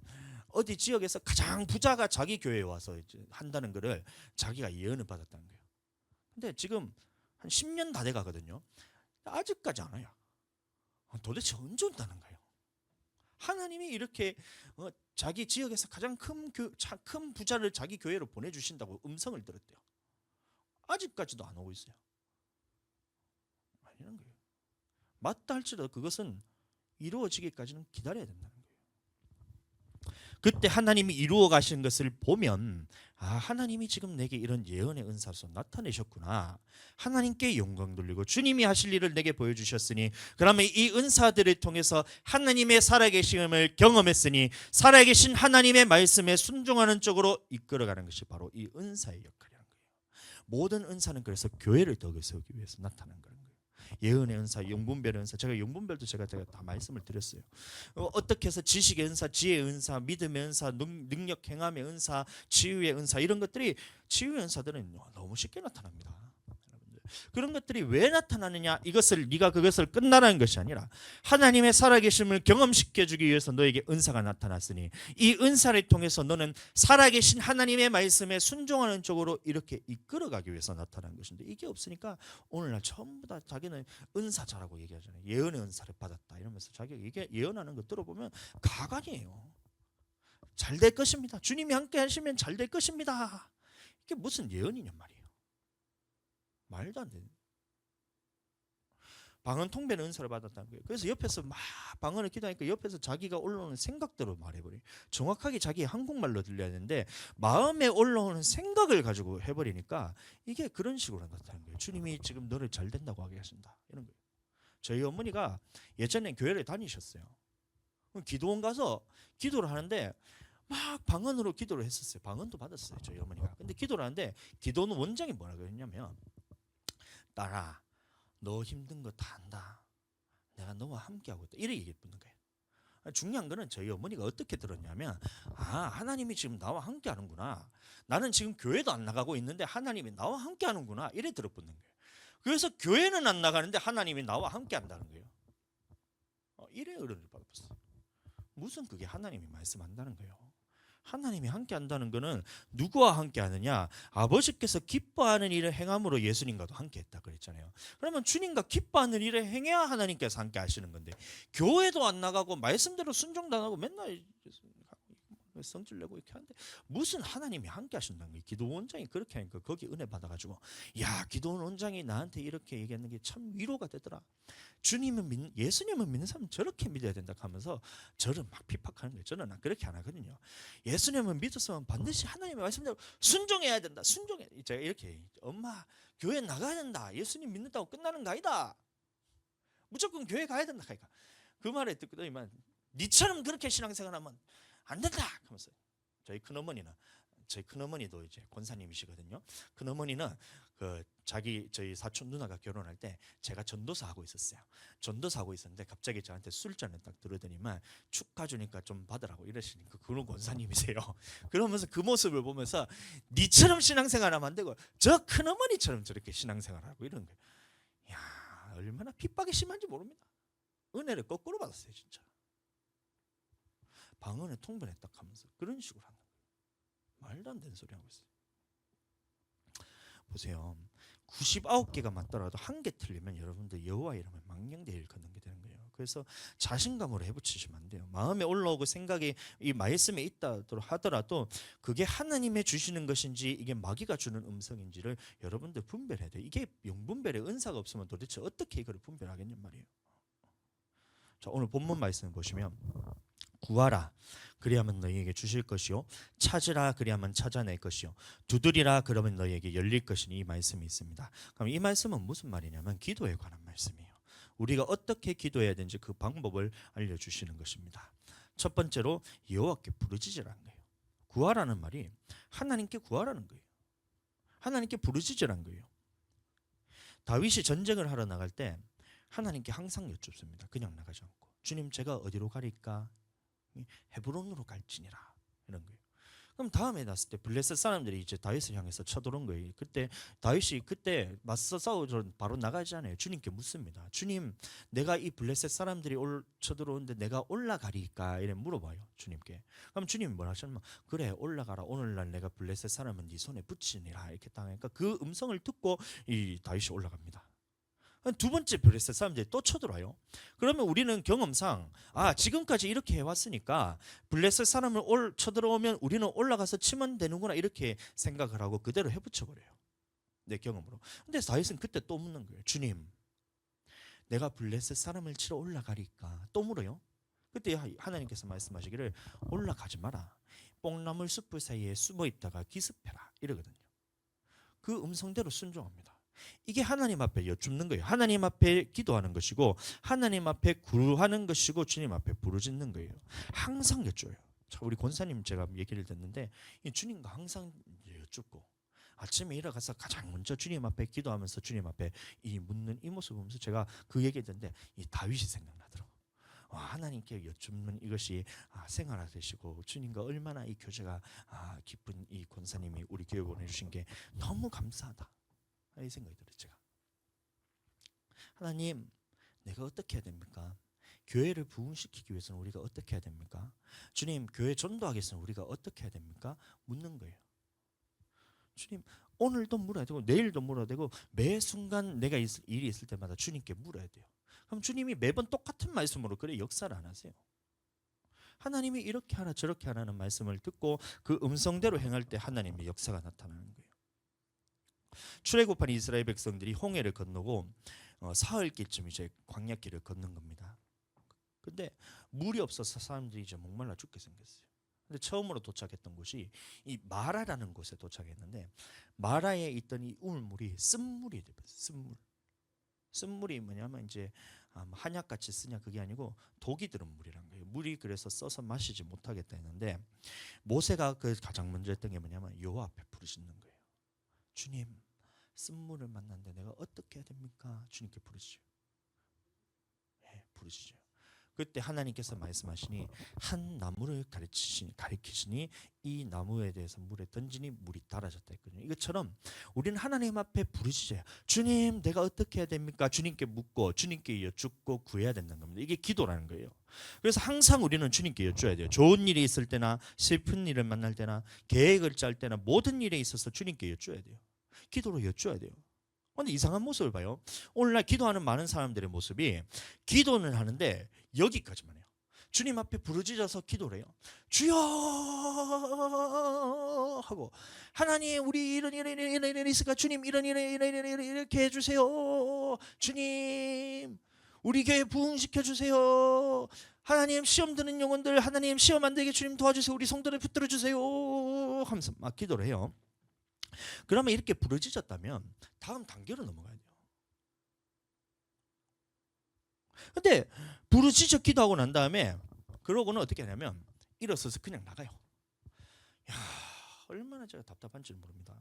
어디 지역에서 가장 부자가 자기 교회에 와서 이제 한다는 거를 자기가 예언을 받았다는 거예요. 근데 지금 한 10년 다 돼 가거든요. 아직까지 안 와요. 도대체 언제 온다는 거예요? 하나님이 이렇게 자기 지역에서 가장 큰 부자를 자기 교회로 보내주신다고 음성을 들었대요. 아직까지도 안 오고 있어요. 아니라는 거예요. 맞다 할지라도 그것은 이루어지기까지는 기다려야 된다는 거예요. 그때 하나님이 이루어 가신 것을 보면 하나님이 지금 내게 이런 예언의 은사로서 나타내셨구나. 하나님께 영광 돌리고 주님이 하실 일을 내게 보여주셨으니 그러면 이 은사들을 통해서 하나님의 살아계심을 경험했으니 살아계신 하나님의 말씀에 순종하는 쪽으로 이끌어가는 것이 바로 이 은사의 역할이라는 거예요. 모든 은사는 그래서 교회를 더 세우기 위해서 나타난 거예요. 예언의 은사, 영분별의 은사. 제가 영분별도 제가 다 말씀을 드렸어요. 어떻게 해서 지식의 은사, 지혜의 은사, 믿음의 은사, 능력 행함의 은사, 치유의 은사 이런 것들이 치유의 은사들은 너무 쉽게 나타납니다. 그런 것들이 왜 나타나느냐? 이것을 네가 그것을 끝나라는 것이 아니라 하나님의 살아계심을 경험시켜주기 위해서 너에게 은사가 나타났으니 이 은사를 통해서 너는 살아계신 하나님의 말씀에 순종하는 쪽으로 이렇게 이끌어가기 위해서 나타난 것인데 이게 없으니까 오늘날 전부 다 자기는 은사자라고 얘기하잖아요. 예언의 은사를 받았다 이러면서 자기가 이게 예언하는 거 들어보면 가관이에요. 잘 될 것입니다. 주님이 함께 하시면 잘 될 것입니다. 이게 무슨 예언이냔 말이에요. 말도 안 되는. 방언 통배는 은사를 받았다는 거예요. 그래서 옆에서 막 방언을 기도하니까 옆에서 자기가 올라오는 생각대로 말해버려요. 정확하게 자기 한국말로 들려야 되는데 마음에 올라오는 생각을 가지고 해버리니까 이게 그런 식으로 나타나는 거예요. 주님이 지금 너를 잘 된다고 하게 하신다 이런 거예요. 저희 어머니가 예전에 교회를 다니셨어요. 기도원 가서 기도를 하는데 막 방언으로 기도를 했었어요. 방언도 받았어요 저희 어머니가. 근데 기도를 하는데 기도는 원장이 뭐라고 했냐면 딸아 너 힘든 거 다 안다. 내가 너와 함께하고 있다. 이렇게 얘기했는 거예요. 중요한 거는 저희 어머니가 어떻게 들었냐면 하나님이 지금 나와 함께하는구나. 나는 지금 교회도 안 나가고 있는데 하나님이 나와 함께하는구나. 이래 들어붙는 거예요. 그래서 교회는 안 나가는데 하나님이 나와 함께한다는 거예요. 이래 은혜를 받았어요. 무슨 그게 하나님이 말씀한다는 거예요. 하나님이 함께 한다는 것은 누구와 함께 하느냐? 아버지께서 기뻐하는 일을 행함으로 예수님과도 함께 했다 그랬잖아요. 그러면 주님과 기뻐하는 일을 행해야 하나님께서 함께 하시는 건데 교회도 안 나가고 말씀대로 순종도 안 하고 맨날 성질 내고 이렇게 하는데 무슨 하나님이 함께 하신다는 거예요. 기도원 원장이 그렇게 하니까 거기 은혜 받아가지고 야 기도원 원장이 나한테 이렇게 얘기하는 게 참 위로가 되더라. 예수님을 믿는 사람은 저렇게 믿어야 된다 하면서 저를 막 비판하는 거예요. 저는 그렇게 안 하거든요. 예수님을 믿었으면 반드시 하나님의 말씀대로 순종해야 된다. 순종해. 제가 이렇게 엄마 교회 나가야 된다. 예수님 믿는다고 끝나는 거 아니다. 무조건 교회 가야 된다. 그러니까 그 말에 듣더니만 니처럼 그렇게 신앙생활하면 안 된다 하면서 저희 큰어머니도 이제 권사님이시거든요. 큰어머니는 저희 사촌 누나가 결혼할 때 제가 전도사 하고 있었어요. 전도사 하고 있었는데 갑자기 저한테 술잔을 딱 들으더니만 축하 주니까 좀 받으라고 이러시니까 그런 권사님이세요. 그러면서 그 모습을 보면서 니처럼 신앙생활하면 안 되고 저 큰어머니처럼 저렇게 신앙생활하고 이런 거예요. 야 얼마나 핍박이 심한지 모릅니다. 은혜를 거꾸로 받았어요 진짜. 방언에 통변했다 하면서 그런 식으로 하는 거예요. 말도 안 되는 소리 하고 있어요. 보세요. 99개가 맞더라도 한 개 틀리면 여러분들 여호와 이름을 망령되이 걷는 게 되는 거예요. 그래서 자신감으로 해붙이시면 안 돼요. 마음에 올라오고 생각이 이 말씀에 있다 하더라도 그게 하나님의 주시는 것인지 이게 마귀가 주는 음성인지를 여러분들 분별해야 돼요. 이게 영분별의 천사가 없으면 도대체 어떻게 이걸 분별하겠냔 말이에요. 자, 오늘 본문 말씀을 보시면 구하라 그리하면 너희에게 주실 것이요 찾으라 그리하면 찾아낼 것이요 두드리라 그러면 너희에게 열릴 것이니 이 말씀이 있습니다. 그럼 이 말씀은 무슨 말이냐면 기도에 관한 말씀이에요. 우리가 어떻게 기도해야 되는지 그 방법을 알려주시는 것입니다. 첫 번째로 여호와께 부르짖으라는 거예요. 구하라는 말이 하나님께 구하라는 거예요. 하나님께 부르짖으라는 거예요. 다윗이 전쟁을 하러 나갈 때 하나님께 항상 여쭙습니다. 그냥 나가지 않고 주님 제가 어디로 가리까? 헤브론으로 갈지니라 이런 거예요. 그럼 다음에 났을 때 블레셋 사람들이 이제 다윗을 향해서 쳐들어온 거예요. 그때 다윗이 맞서 싸우러 바로 나가지 않아요. 주님께 묻습니다. 주님, 내가 이 블레셋 사람들이 쳐들어오는데 내가 올라가리까? 이래 물어봐요. 주님께. 그럼 주님이 뭐라 하셨냐면 그래 올라가라. 오늘날 내가 블레셋 사람은 네 손에 붙이니라 이렇게 당하니까 그 음성을 듣고 이 다윗이 올라갑니다. 두 번째 블레셋 사람들이 또 쳐들어와요. 그러면 우리는 경험상 지금까지 이렇게 해왔으니까 블레셋 사람을 쳐들어오면 우리는 올라가서 치면 되는구나 이렇게 생각을 하고 그대로 해붙여버려요. 내 경험으로. 근데 다윗은 그때 또 묻는 거예요. 주님, 내가 블레셋 사람을 치러 올라가리까? 또 물어요. 그때 하나님께서 말씀하시기를 올라가지 마라. 뽕나물 숲을 사이에 숨어 있다가 기습해라 이러거든요. 그 음성대로 순종합니다. 이게 하나님 앞에 여쭙는 거예요. 하나님 앞에 기도하는 것이고 하나님 앞에 구하는 것이고 주님 앞에 부르짖는 거예요. 항상 여쭤요. 우리 권사님 제가 얘기를 듣는데 주님과 항상 여쭙고 아침에 일어나서 가장 먼저 주님 앞에 기도하면서 주님 앞에 묻는 이 모습을 보면서 제가 그 얘기를 듣는데 이 다윗이 생각나더라고요. 하나님께 여쭙는 이것이 생활하시고 주님과 얼마나 이 교제가 깊은 이 권사님이 우리 교회 보내주신 게 너무 감사하다. 이 생각이 들어요. 제가 하나님 내가 어떻게 해야 됩니까? 교회를 부흥시키기 위해서는 우리가 어떻게 해야 됩니까? 주님 교회 전도하기 위해서는 우리가 어떻게 해야 됩니까? 묻는 거예요. 주님 오늘도 물어야 되고 내일도 물어야 되고 매 순간 내가 일이 있을 때마다 주님께 물어야 돼요. 그럼 주님이 매번 똑같은 말씀으로 그래 역사를 안 하세요. 하나님이 이렇게 하라 저렇게 하라는 말씀을 듣고 그 음성대로 행할 때 하나님의 역사가 나타나는 거예요. 출애굽한 이스라엘 백성들이 홍해를 건너고 사흘길쯤 이제 광야길을 걷는 겁니다. 근데 물이 없어서 사람들이 이제 목말라 죽게 생겼어요. 근데 처음으로 도착했던 곳이 이 마라라는 곳에 도착했는데 마라에 있던 이 우물물이 쓴물이 되었어요. 쓴물. 쓴물이 뭐냐면 이제 한약같이 쓰냐 그게 아니고 독이 들은 물이란 거예요. 물이 그래서 써서 마시지 못하겠다 했는데 모세가 그 가장 먼저 했던 게 뭐냐면 여호와 앞에 부르짖는 거예요. 주님 쓴물을 만났는데 내가 어떻게 해야 됩니까? 주님께 부르짖어요. 부르짖어요. 그때 하나님께서 말씀하시니 한 나무를 가리키시니 이 나무에 대해서 물에 던지니 물이 달아졌다 했거든요. 이것처럼 우리는 하나님 앞에 부르짖어요. 주님 내가 어떻게 해야 됩니까? 주님께 묻고 주님께 여쭙고 구해야 된다는 겁니다. 이게 기도라는 거예요. 그래서 항상 우리는 주님께 여쭤야 돼요. 좋은 일이 있을 때나 슬픈 일을 만날 때나 계획을 짤 때나 모든 일에 있어서 주님께 여쭤야 돼요. 기도로 여쭤야 돼요. 근데 이상한 모습을 봐요. 오늘날 기도하는 많은 사람들의 모습이 기도는 하는데 여기까지만 해요. 주님 앞에 부르짖어서 기도를 해요. 주여 하고 하나님 우리 이런 있으니까 주님 이런 이렇게 해주세요. 주님 우리 교회 부흥시켜 주세요. 하나님 시험 드는 영혼들 하나님 시험 안 되게 주님 도와주세요. 우리 성도를 붙들어 주세요 하면서 막 기도를 해요. 그러면 이렇게 부르짖었다면 다음 단계로 넘어가야 돼요. 근데 부르짖어 기도하고 난 다음에 그러고는 어떻게 하냐면 일어서서 그냥 나가요. 야, 얼마나 제가 답답한지 모릅니다.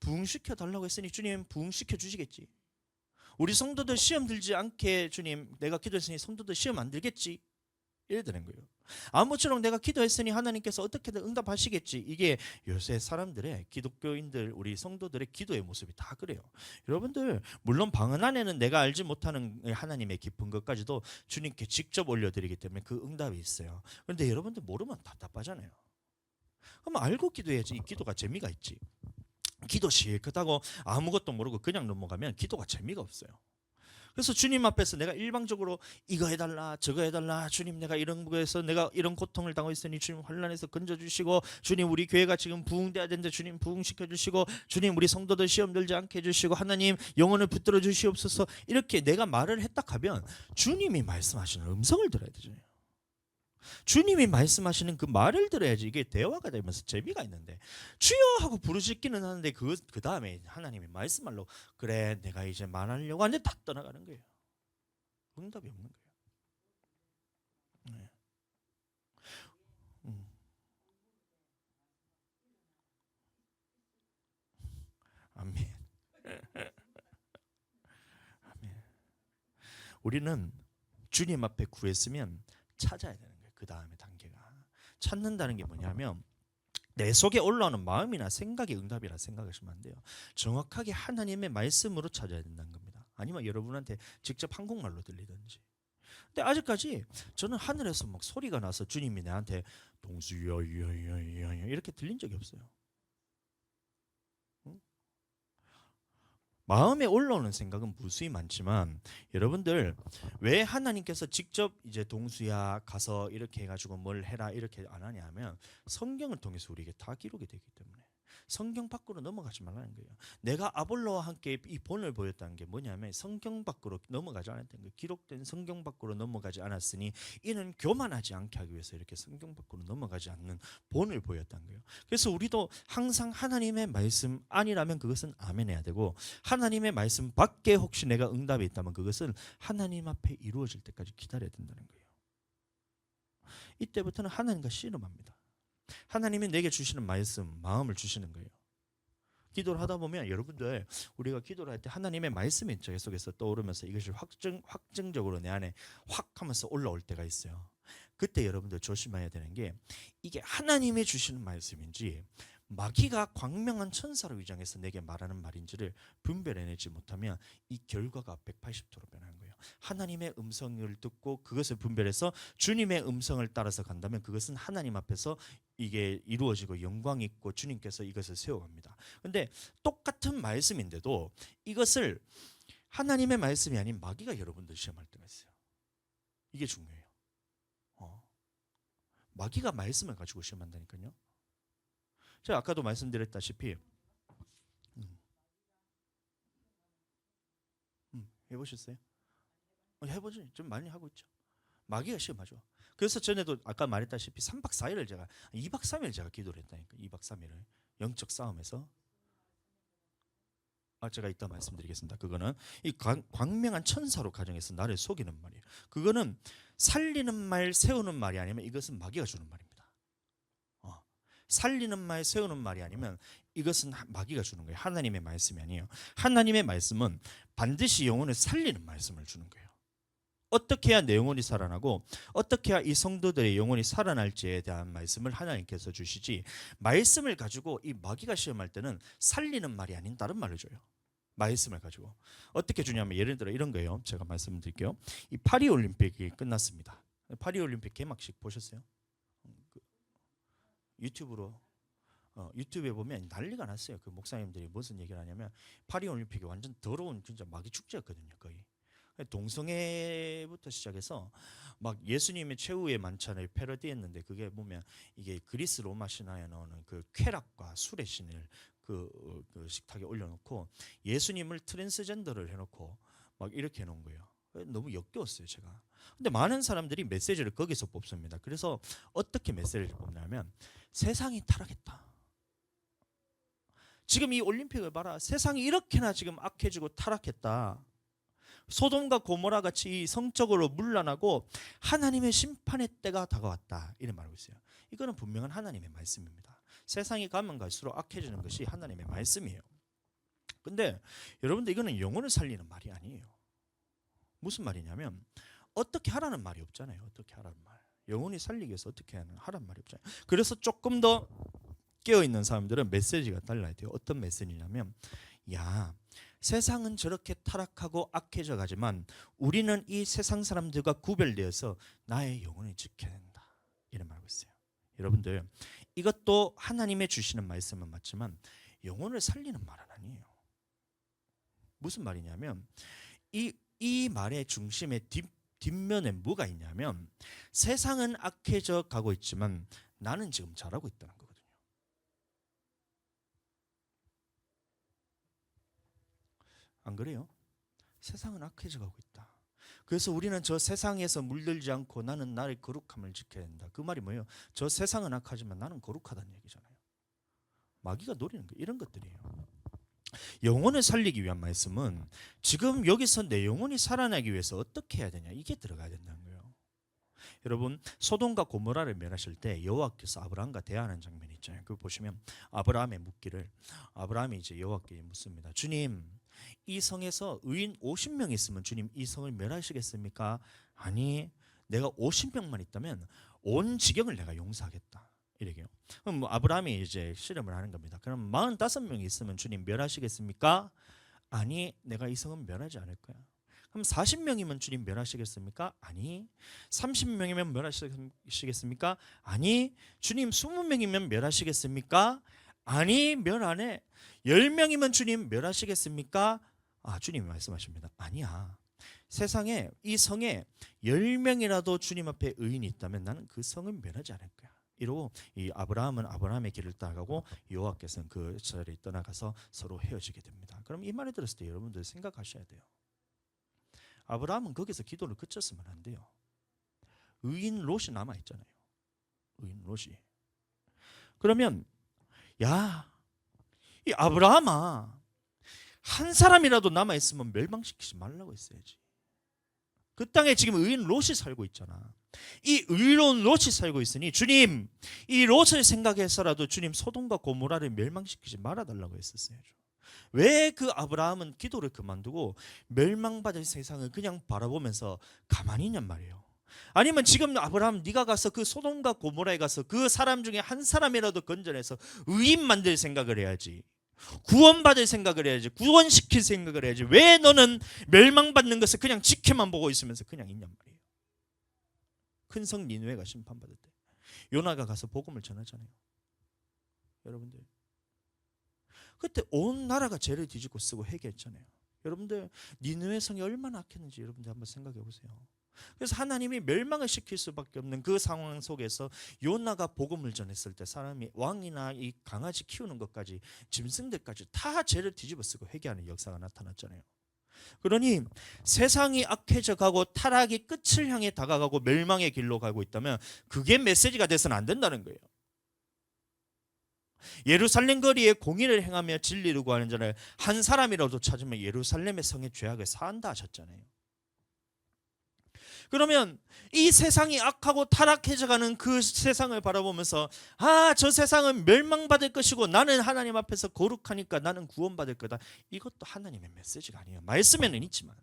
부흥시켜 달라고 했으니 주님 부흥시켜 주시겠지. 우리 성도들 시험 들지 않게 주님 내가 기도했으니 성도들 시험 안 들겠지. 이래 되는 거예요. 아무처럼 내가 기도했으니 하나님께서 어떻게든 응답하시겠지. 이게 요새 사람들의 기독교인들 우리 성도들의 기도의 모습이 다 그래요. 여러분들 물론 방 안에는 내가 알지 못하는 하나님의 깊은 것까지도 주님께 직접 올려드리기 때문에 그 응답이 있어요. 그런데 여러분들 모르면 답답하잖아요. 그럼 알고 기도해야지 이 기도가 재미가 있지. 기도 실컷하고 아무것도 모르고 그냥 넘어가면 기도가 재미가 없어요. 그래서 주님 앞에서 내가 일방적으로 이거 해달라 저거 해달라, 주님 내가 이런 거에서 내가 이런 고통을 당하고 있으니 주님 환난에서 건져주시고, 주님 우리 교회가 지금 부흥돼야 되는데 주님 부흥시켜주시고, 주님 우리 성도들 시험 들지 않게 해주시고, 하나님 영혼을 붙들어 주시옵소서, 이렇게 내가 말을 했다 하면 주님이 말씀하시는 음성을 들어야 되잖아요. 주님이 말씀하시는 그 말을 들어야지 이게 대화가 되면서 재미가 있는데, 주여 하고 부르짖기는 하는데 그 다음에 하나님이 말씀하려고, 그래 내가 이제 말하려고 하는데 딱 떠나가는 거예요. 응답이 없는 거예요. 네. 음. 아멘. 아멘. 우리는 주님 앞에 구했으면 찾아야 되는 거예요. 그 다음에 단계가, 찾는다는 게 뭐냐면 내 속에 올라오는 마음이나 생각이 응답이라 생각하시면 안 돼요. 정확하게 하나님의 말씀으로 찾아야 된다는 겁니다. 아니면 여러분한테 직접 한국말로 들리든지. 근데 아직까지 저는 하늘에서 막 소리가 나서 주님이 나한테 동수여 이렇게 들린 적이 없어요. 마음에 올라오는 생각은 무수히 많지만, 여러분들 왜 하나님께서 직접 이제 동수야 가서 이렇게 해가지고 뭘 해라 이렇게 안 하냐면, 성경을 통해서 우리에게 다 기록이 되기 때문에 성경 밖으로 넘어가지 말라는 거예요. 내가 아볼로와 함께 이 본을 보였다는 게 뭐냐면 성경 밖으로 넘어가지 않았다는 거예요. 기록된 성경 밖으로 넘어가지 않았으니 이는 교만하지 않게 하기 위해서 이렇게 성경 밖으로 넘어가지 않는 본을 보였다는 거예요. 그래서 우리도 항상 하나님의 말씀 아니라면 그것은 아멘 해야 되고, 하나님의 말씀 밖에 혹시 내가 응답이 있다면 그것은 하나님 앞에 이루어질 때까지 기다려야 된다는 거예요. 이때부터는 하나님과 씨름합니다. 하나님이 내게 주시는 말씀, 마음을 주시는 거예요. 기도를 하다 보면 여러분들, 우리가 기도를 할 때 하나님의 말씀이 제 속에서 떠오르면서 이것이 확증적으로 내 안에 확 하면서 올라올 때가 있어요. 그때 여러분들 조심해야 되는 게, 이게 하나님이 주시는 말씀인지 마귀가 광명한 천사로 위장해서 내게 말하는 말인지를 분별해내지 못하면 이 결과가 180도로 변하는 거예요. 하나님의 음성을 듣고 그것을 분별해서 주님의 음성을 따라서 간다면 그것은 하나님 앞에서 이게 이루어지고 영광이 있고 주님께서 이것을 세워갑니다. 근데 똑같은 말씀인데도 이것을 하나님의 말씀이 아닌 마귀가 여러분들 시험할 때가 있어요. 이게 중요해요. 마귀가 말씀을 가지고 시험한다니까요. 제가 아까도 말씀드렸다시피 해보셨어요? 해보죠. 좀 많이 하고 있죠. 마귀가 시험하죠. 그래서 전에도 아까 말했다시피 3박 4일을 제가 2박 3일 제가 기도를 했다니까. 2박 3일을 영적 싸움에서. 제가 이따 말씀드리겠습니다. 그거는 이 광명한 천사로 가정해서 나를 속이는 말이에요. 그거는 살리는 말, 세우는 말이 아니면 이것은 마귀가 주는 말입니다. 살리는 말, 세우는 말이 아니면 이것은 마귀가 주는 거예요. 하나님의 말씀이 아니에요. 하나님의 말씀은 반드시 영혼을 살리는 말씀을 주는 거예요. 어떻게 해야 내 영혼이 살아나고 어떻게 해야 이 성도들의 영혼이 살아날지에 대한 말씀을 하나님께서 주시지, 말씀을 가지고 이 마귀가 시험할 때는 살리는 말이 아닌 다른 말을 줘요. 말씀을 가지고 어떻게 주냐면, 예를 들어 이런 거예요. 제가 말씀드릴게요. 이 파리올림픽이 끝났습니다. 파리올림픽 개막식 보셨어요? 유튜브에 보면 난리가 났어요. 그 목사님들이 무슨 얘기를 하냐면, 파리올림픽이 완전 더러운 진짜 마귀 축제였거든요. 거의 동성애부터 시작해서 막 예수님의 최후의 만찬을 패러디했는데, 그게 보면 이게 그리스 로마 신화에 나오는 그 쾌락과 술의 신을 그 식탁에 올려놓고 예수님을 트랜스젠더를 해놓고 막 이렇게 해놓은 거예요. 너무 역겨웠어요, 제가. 근데 많은 사람들이 메시지를 거기서 뽑습니다. 그래서 어떻게 메시지를 뽑냐면, 세상이 타락했다. 지금 이 올림픽을 봐라. 세상이 이렇게나 지금 악해지고 타락했다. 소돔과 고모라 같이 성적으로 문란하고 하나님의 심판의 때가 다가왔다. 이런 말하고 있어요. 이거는 분명한 하나님의 말씀입니다. 세상이 가면 갈수록 악해지는 것이 하나님의 말씀이에요. 근데 여러분들, 이거는 영혼을 살리는 말이 아니에요. 무슨 말이냐면, 어떻게 하라는 말이 없잖아요. 어떻게 하라는 말. 영혼이 살리기 위해서 어떻게 하라는 말이 없잖아요. 그래서 조금 더 깨어있는 사람들은 메시지가 달라야 돼요. 어떤 메시지냐면, 야, 세상은 저렇게 타락하고 악해져 가지만 우리는 이 세상 사람들과 구별되어서 나의 영혼을 지켜야 된다. 이런 말하고 있어요. 여러분들, 이것도 하나님의 주시는 말씀은 맞지만 영혼을 살리는 말은 아니에요. 무슨 말이냐면, 이 이 말의 중심의 뒷면에 뭐가 있냐면 세상은 악해져 가고 있지만 나는 지금 잘하고 있다는 거거든요. 안 그래요? 세상은 악해져 가고 있다. 그래서 우리는 저 세상에서 물들지 않고 나는 나의 거룩함을 지켜야 된다. 그 말이 뭐예요? 저 세상은 악하지만 나는 거룩하다는 얘기잖아요. 마귀가 노리는 거 이런 것들이에요. 영혼을 살리기 위한 말씀은 지금 여기서 내 영혼이 살아나기 위해서 어떻게 해야 되냐, 이게 들어가야 된다는 거예요. 여러분, 소돔과 고모라를 멸하실 때 여호와께서 아브라함과 대화하는 장면이 있잖아요. 그거 보시면 아브라함의 묻기를, 아브라함이 이제 여호와께 묻습니다. 주님, 이 성에서 의인 50명 있으면 주님 이 성을 멸하시겠습니까? 아니, 내가 50명만 있다면 온 지경을 내가 용서하겠다. 이래요. 그럼 뭐 아브라함이 이제 실험을 하는 겁니다. 그럼 45명이 있으면 주님 멸하시겠습니까? 아니, 내가 이 성은 멸하지 않을 거야. 그럼 40명이면 주님 멸하시겠습니까? 아니. 30명이면 멸하시겠습니까? 아니. 주님 20명이면 멸하시겠습니까? 아니, 멸 안 해. 10명이면 주님 멸하시겠습니까? 아, 주님이 말씀하십니다. 아니야. 세상에 이 성에 10명이라도 주님 앞에 의인이 있다면 나는 그 성을 멸하지 않을 거야. 이러고 이 아브라함은 아브라함의 길을 따라가고 여호와께서는 그 자리에 떠나가서 서로 헤어지게 됩니다. 그럼 이 말을 들었을 때 여러분들 생각하셔야 돼요. 아브라함은 거기서 기도를 그쳤으면 안 돼요. 의인 롯이 남아 있잖아요. 의인 롯이. 그러면 야, 이 아브라함아, 한 사람이라도 남아 있으면 멸망시키지 말라고 했어야지. 그 땅에 지금 의인 롯이 살고 있잖아. 이 의로운 롯이 살고 있으니 주님, 이 롯을 생각해서라도 주님 소돔과 고모라를 멸망시키지 말아달라고 했었어야죠. 왜 그 아브라함은 기도를 그만두고 멸망받을 세상을 그냥 바라보면서 가만히 있냔 말이에요. 아니면 지금 아브라함, 네가 가서 그 소돔과 고모라에 가서 그 사람 중에 한 사람이라도 건져내서 의인 만들 생각을 해야지. 구원받을 생각을 해야지. 구원시킬 생각을 해야지. 왜 너는 멸망받는 것을 그냥 지켜만 보고 있으면서 그냥 있냔 말이에요. 큰 성 니느웨가 심판받을 때 요나가 가서 복음을 전하잖아요. 여러분들, 그때 온 나라가 죄를 뒤집고 쓰고 회개했잖아요. 여러분들, 니느웨 성이 얼마나 악했는지 여러분들 한번 생각해 보세요. 그래서 하나님이 멸망을 시킬 수밖에 없는 그 상황 속에서 요나가 복음을 전했을 때 사람이 왕이나 이 강아지 키우는 것까지 짐승들까지 다 죄를 뒤집어 쓰고 회개하는 역사가 나타났잖아요. 그러니 세상이 악해져 가고 타락이 끝을 향해 다가가고 멸망의 길로 가고 있다면 그게 메시지가 돼서는 안 된다는 거예요. 예루살렘 거리에 공의를 행하며 진리를 구하는 자를 한 사람이라도 찾으면 예루살렘의 성의 죄악을 사한다 하셨잖아요. 그러면 이 세상이 악하고 타락해져가는 그 세상을 바라보면서 아, 저 세상은 멸망받을 것이고 나는 하나님 앞에서 거룩하니까 나는 구원받을 거다. 이것도 하나님의 메시지가 아니에요. 말씀에는 있지만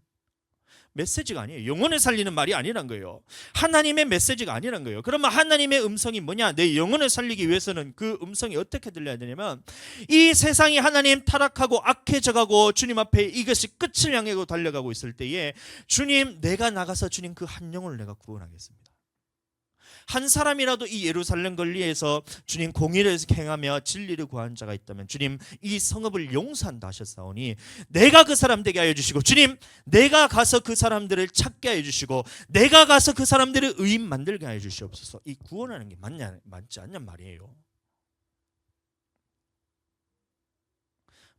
메시지가 아니에요. 영혼을 살리는 말이 아니란 거예요. 하나님의 메시지가 아니란 거예요. 그러면 하나님의 음성이 뭐냐? 내 영혼을 살리기 위해서는 그 음성이 어떻게 들려야 되냐면 이 세상이 하나님 타락하고 악해져가고 주님 앞에 이것이 끝을 향해 달려가고 있을 때에 주님, 내가 나가서 주님 그 한 영혼을 내가 구원하겠습니다. 한 사람이라도 이 예루살렘 거리에서 주님 공의를 행하며 진리를 구하는 자가 있다면 주님 이 성읍을 용서한다 하셨사오니 내가 그 사람 되게 하여 주시고 주님, 내가 가서 그 사람들을 찾게 하여 주시고 내가 가서 그 사람들을 의인 만들게 하여 주시옵소서. 이 구원하는 게 맞지 않냔 말이에요.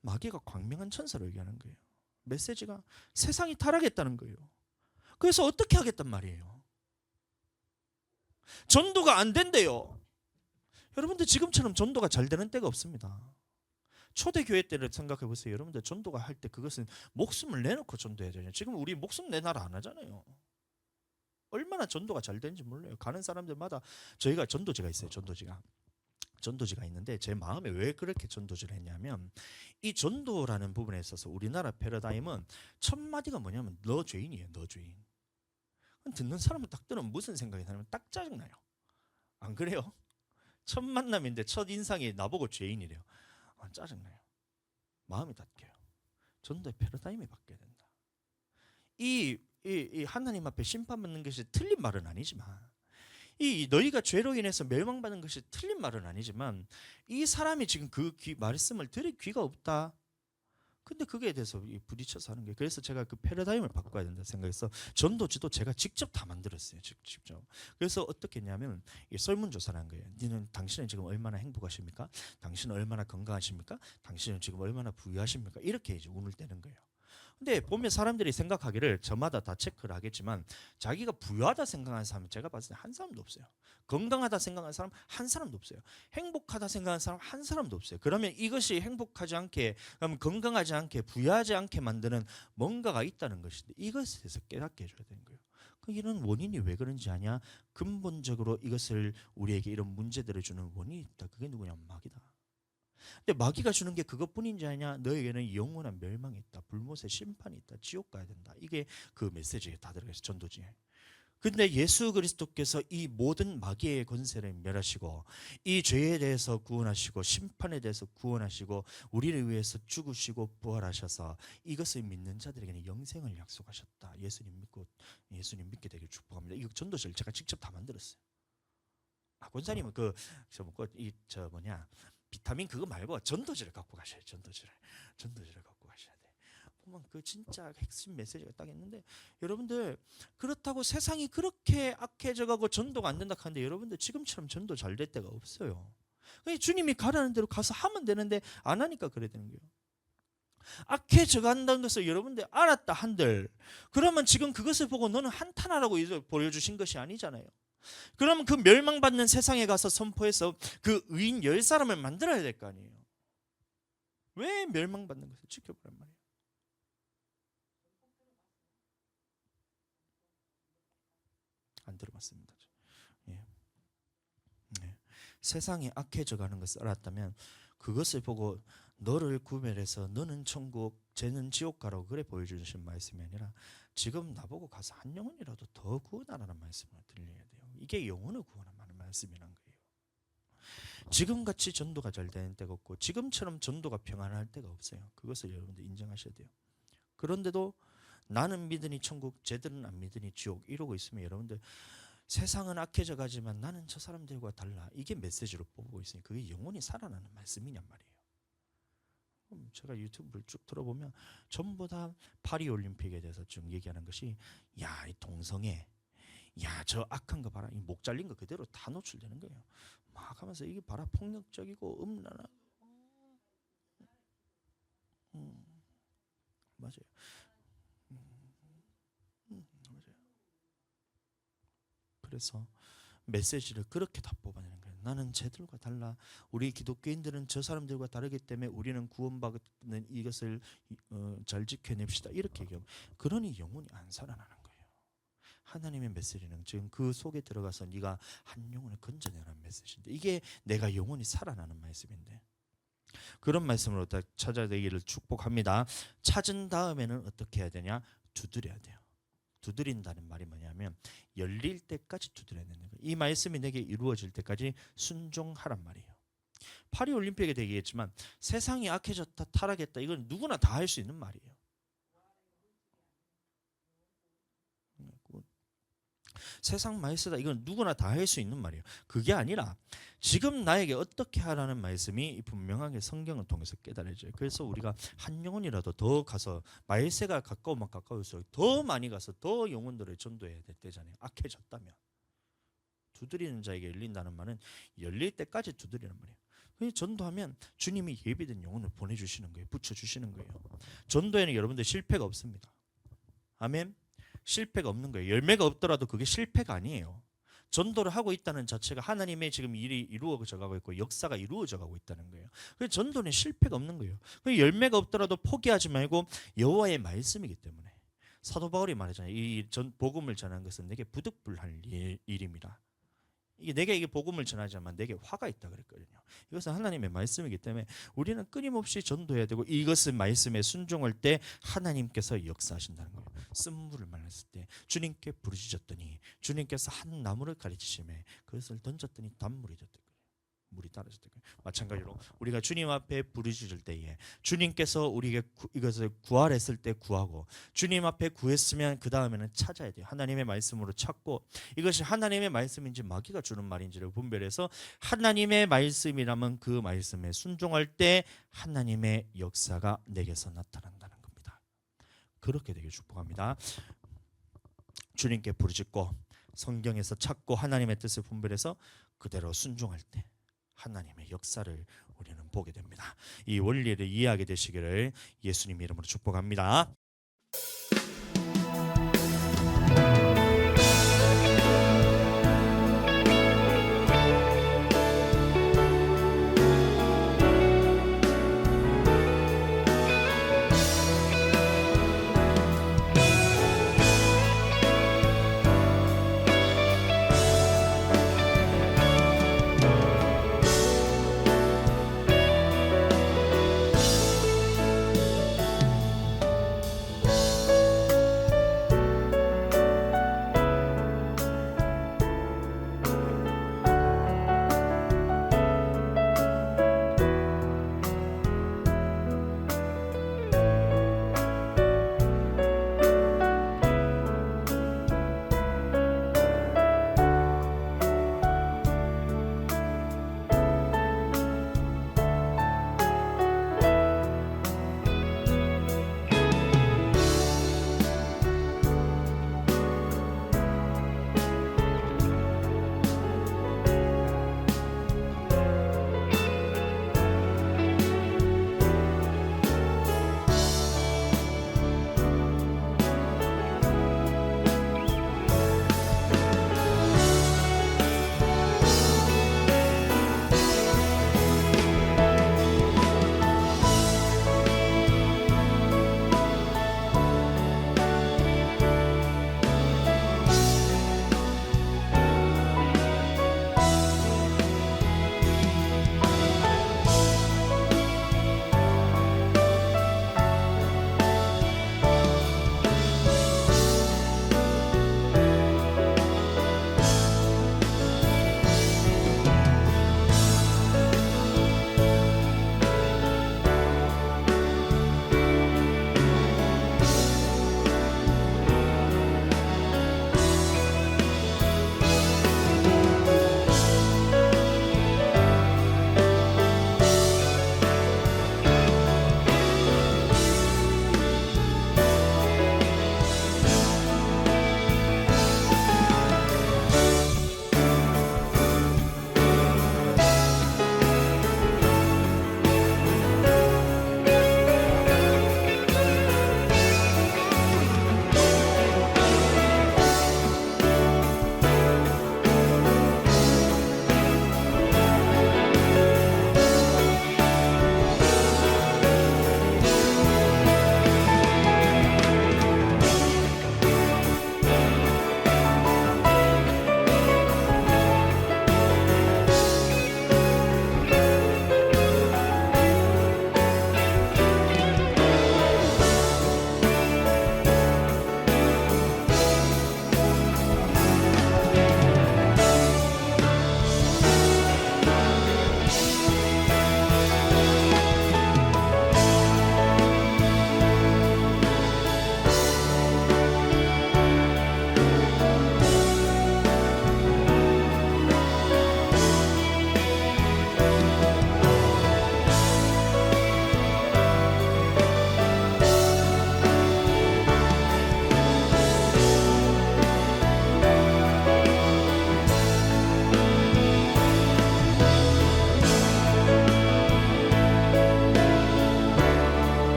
마귀가 광명한 천사를 얘기하는 거예요. 메시지가 세상이 타락했다는 거예요. 그래서 어떻게 하겠단 말이에요. 전도가 안 된대요. 여러분들, 지금처럼 전도가 잘 되는 때가 없습니다. 초대교회 때를 생각해 보세요. 여러분들, 전도가 할 때 그것은 목숨을 내놓고 전도해야 되잖아요. 지금 우리 목숨 내놔라 안 하잖아요. 얼마나 전도가 잘 되는지 몰라요. 가는 사람들마다 저희가 전도지가 있어요. 전도지가 있는데 제 마음에 왜 그렇게 전도지를 했냐면 이 전도라는 부분에 있어서 우리나라 패러다임은 첫 마디가 뭐냐면 너 죄인이에요. 너 죄인. 듣는 사람은 딱 들으면 무슨 생각이 나냐면 딱 짜증나요. 안 그래요? 첫 만남인데 첫 인상이 나보고 죄인이래요. 짜증나요. 마음이 닫혀요. 전도의 패러다임이 바뀌어야 된다. 이 하나님 앞에 심판받는 것이 틀린 말은 아니지만 이 너희가 죄로 인해서 멸망받는 것이 틀린 말은 아니지만 이 사람이 지금 그 말씀을 들을 귀가 없다. 근데 그거에 대해서 부딪혀서 하는 거예요. 그래서 제가 그 패러다임을 바꿔야 된다 생각해서 전도지도 제가 직접 다 만들었어요. 직접. 그래서 어떻게 했냐면 설문조사를 한 거예요. 당신은 지금 얼마나 행복하십니까? 당신은 얼마나 건강하십니까? 당신은 지금 얼마나 부유하십니까? 이렇게 이제 운을 떼는 거예요. 근데 보면 사람들이 생각하기를 저마다 다 체크를 하겠지만 자기가 부유하다 생각하는 사람은 제가 봤을 때 한 사람도 없어요. 건강하다 생각하는 사람 한 사람도 없어요. 행복하다 생각하는 사람 한 사람도 없어요. 그러면 이것이 행복하지 않게, 그러면 건강하지 않게, 부유하지 않게 만드는 뭔가가 있다는 것인데 이것에 대해서 깨닫게 해줘야 되는 거예요. 이런 원인이 왜 그런지 아냐? 근본적으로 이것을 우리에게 이런 문제들을 주는 원인이 있다. 그게 누구냐? 마귀다. 근데 마귀가 주는 게 그것뿐인지 아냐? 너에게는 영원한 멸망이 있다. 불못의 심판이 있다. 지옥 가야 된다. 이게 그 메시지에 다 들어가 있어요. 전도지에. 근데 예수 그리스도께서 이 모든 마귀의 권세를 멸하시고 이 죄에 대해서 구원하시고 심판에 대해서 구원하시고 우리를 위해서 죽으시고 부활하셔서 이것을 믿는 자들에게는 영생을 약속하셨다. 예수님 믿게 되길 축복합니다. 이 전도지를 제가 직접 다 만들었어요. 권사님은 비타민 그거 말고 전도지를 갖고 가셔야 돼요. 전도지를 갖고 가셔야 돼. 보면 그 진짜 핵심 메시지가 딱 있는데, 여러분들 그렇다고 세상이 그렇게 악해져가고 전도가 안 된다 하는데 여러분들 지금처럼 전도 잘 될 때가 없어요. 주님이 가라는 대로 가서 하면 되는데 안 하니까 그래야 되는 거예요. 악해져 간다는 것을 여러분들 알았다 한들, 그러면 지금 그것을 보고 너는 한탄하라고 보여주신 것이 아니잖아요. 그러면 그 멸망받는 세상에 가서 선포해서 그 의인 10사람을 만들어야 될 거 아니에요. 왜 멸망받는 것을 지켜보란 말이에요. 안 들어봤습니다. 예. 네. 세상이 악해져 가는 것을 알았다면 그것을 보고 너를 구별해서 너는 천국, 쟤는 지옥 가라고 그래 보여주신 말씀이 아니라 지금 나보고 가서 한 영혼이라도 더 구원하라는 말씀을 들려야 돼요. 이게 영혼을 구원하는 말씀이란 거예요. 지금같이 전도가 잘 되는 때가 없고 지금처럼 전도가 평안할 때가 없어요. 그것을 여러분들 인정하셔야 돼요. 그런데도 나는 믿으니 천국, 쟤들은 안 믿으니 지옥 이러고 있으면 여러분들 세상은 악해져 가지만 나는 저 사람들과 달라. 이게 메시지로 뽑고 있으니 그게 영혼이 살아나는 말씀이냔 말이에요. 제가 유튜브를 쭉 들어보면 전부 다 파리올림픽에 대해서 쭉 얘기하는 것이, 야, 이 동성애, 야, 저 악한 거 봐라, 이 목 잘린 거 그대로 다 노출되는 거예요. 막 하면서 이게 봐라, 폭력적이고 음란하고. 맞아요. 맞아요. 그래서 메시지를 그렇게 다 뽑아내는 거예요. 나는 쟤들과 달라. 우리 기독교인들은 저 사람들과 다르기 때문에 우리는 구원받는 이것을 잘 지켜냅시다. 이렇게 얘기하면 그러니 영혼이 안 살아나는 거예요. 하나님의 메시지는 지금 그 속에 들어가서 네가 한 영혼을 건져내라는 메시지인데, 이게 내가 영혼이 살아나는 말씀인데, 그런 말씀으로 찾아내기를 축복합니다. 찾은 다음에는 어떻게 해야 되냐? 두드려야 돼요. 두드린다는 말이 뭐냐면 열릴 때까지 두드려야 되는 거예요. 이 말씀이 내게 이루어질 때까지 순종하란 말이에요. 파리올림픽에 되겠지만 세상이 악해졌다, 타락했다, 이건 누구나 다 할 수 있는 말이에요. 세상 많이 쓰다, 이건 누구나 다 할 수 있는 말이에요. 그게 아니라 지금 나에게 어떻게 하라는 말씀이 분명하게 성경을 통해서 깨달아져요. 그래서 우리가 한 영혼이라도 더 가서, 말세가 가까우면 가까울수록 더 많이 가서 더 영혼들을 전도해야 될 때잖아요. 악해졌다면. 두드리는 자에게 열린다는 말은 열릴 때까지 두드리는 말이에요. 전도하면 주님이 예비된 영혼을 보내주시는 거예요. 붙여주시는 거예요. 전도에는 여러분들 실패가 없습니다. 아멘. 실패가 없는 거예요. 열매가 없더라도 그게 실패가 아니에요. 전도를 하고 있다는 자체가 하나님의 지금 일이 이루어져 가고 있고 역사가 이루어져 가고 있다는 거예요. 그래서 전도는 실패가 없는 거예요. 열매가 없더라도 포기하지 말고 여호와의 말씀이기 때문에. 사도 바울이 말하잖아요. 이 복음을 전하는 것은 내게 부득불할 일입니다. 내게 이게 복음을 전하자면 내게 화가 있다 그랬거든요. 이것은 하나님의 말씀이기 때문에 우리는 끊임없이 전도해야 되고, 이것은 말씀에 순종할 때 하나님께서 역사하신다는 거예요. 쓴물을 말랐을 때 주님께 부르짖었더니 주님께서 한 나무를 가르치심에 그것을 던졌더니 단물이 됐다. 물이 따라질 때. 마찬가지로 우리가 주님 앞에 부르짖을 때에 주님께서 우리에게 이것을 구하랬을 때 구하고 주님 앞에 구했으면 그 다음에는 찾아야 돼요. 하나님의 말씀으로 찾고 이것이 하나님의 말씀인지 마귀가 주는 말인지를 분별해서 하나님의 말씀이라면 그 말씀에 순종할 때 하나님의 역사가 내게서 나타난다는 겁니다. 그렇게 되길 축복합니다. 주님께 부르짖고 성경에서 찾고 하나님의 뜻을 분별해서 그대로 순종할 때 하나님의 역사를 우리는 보게 됩니다. 이 원리를 이해하게 되시기를 예수님 이름으로 축복합니다.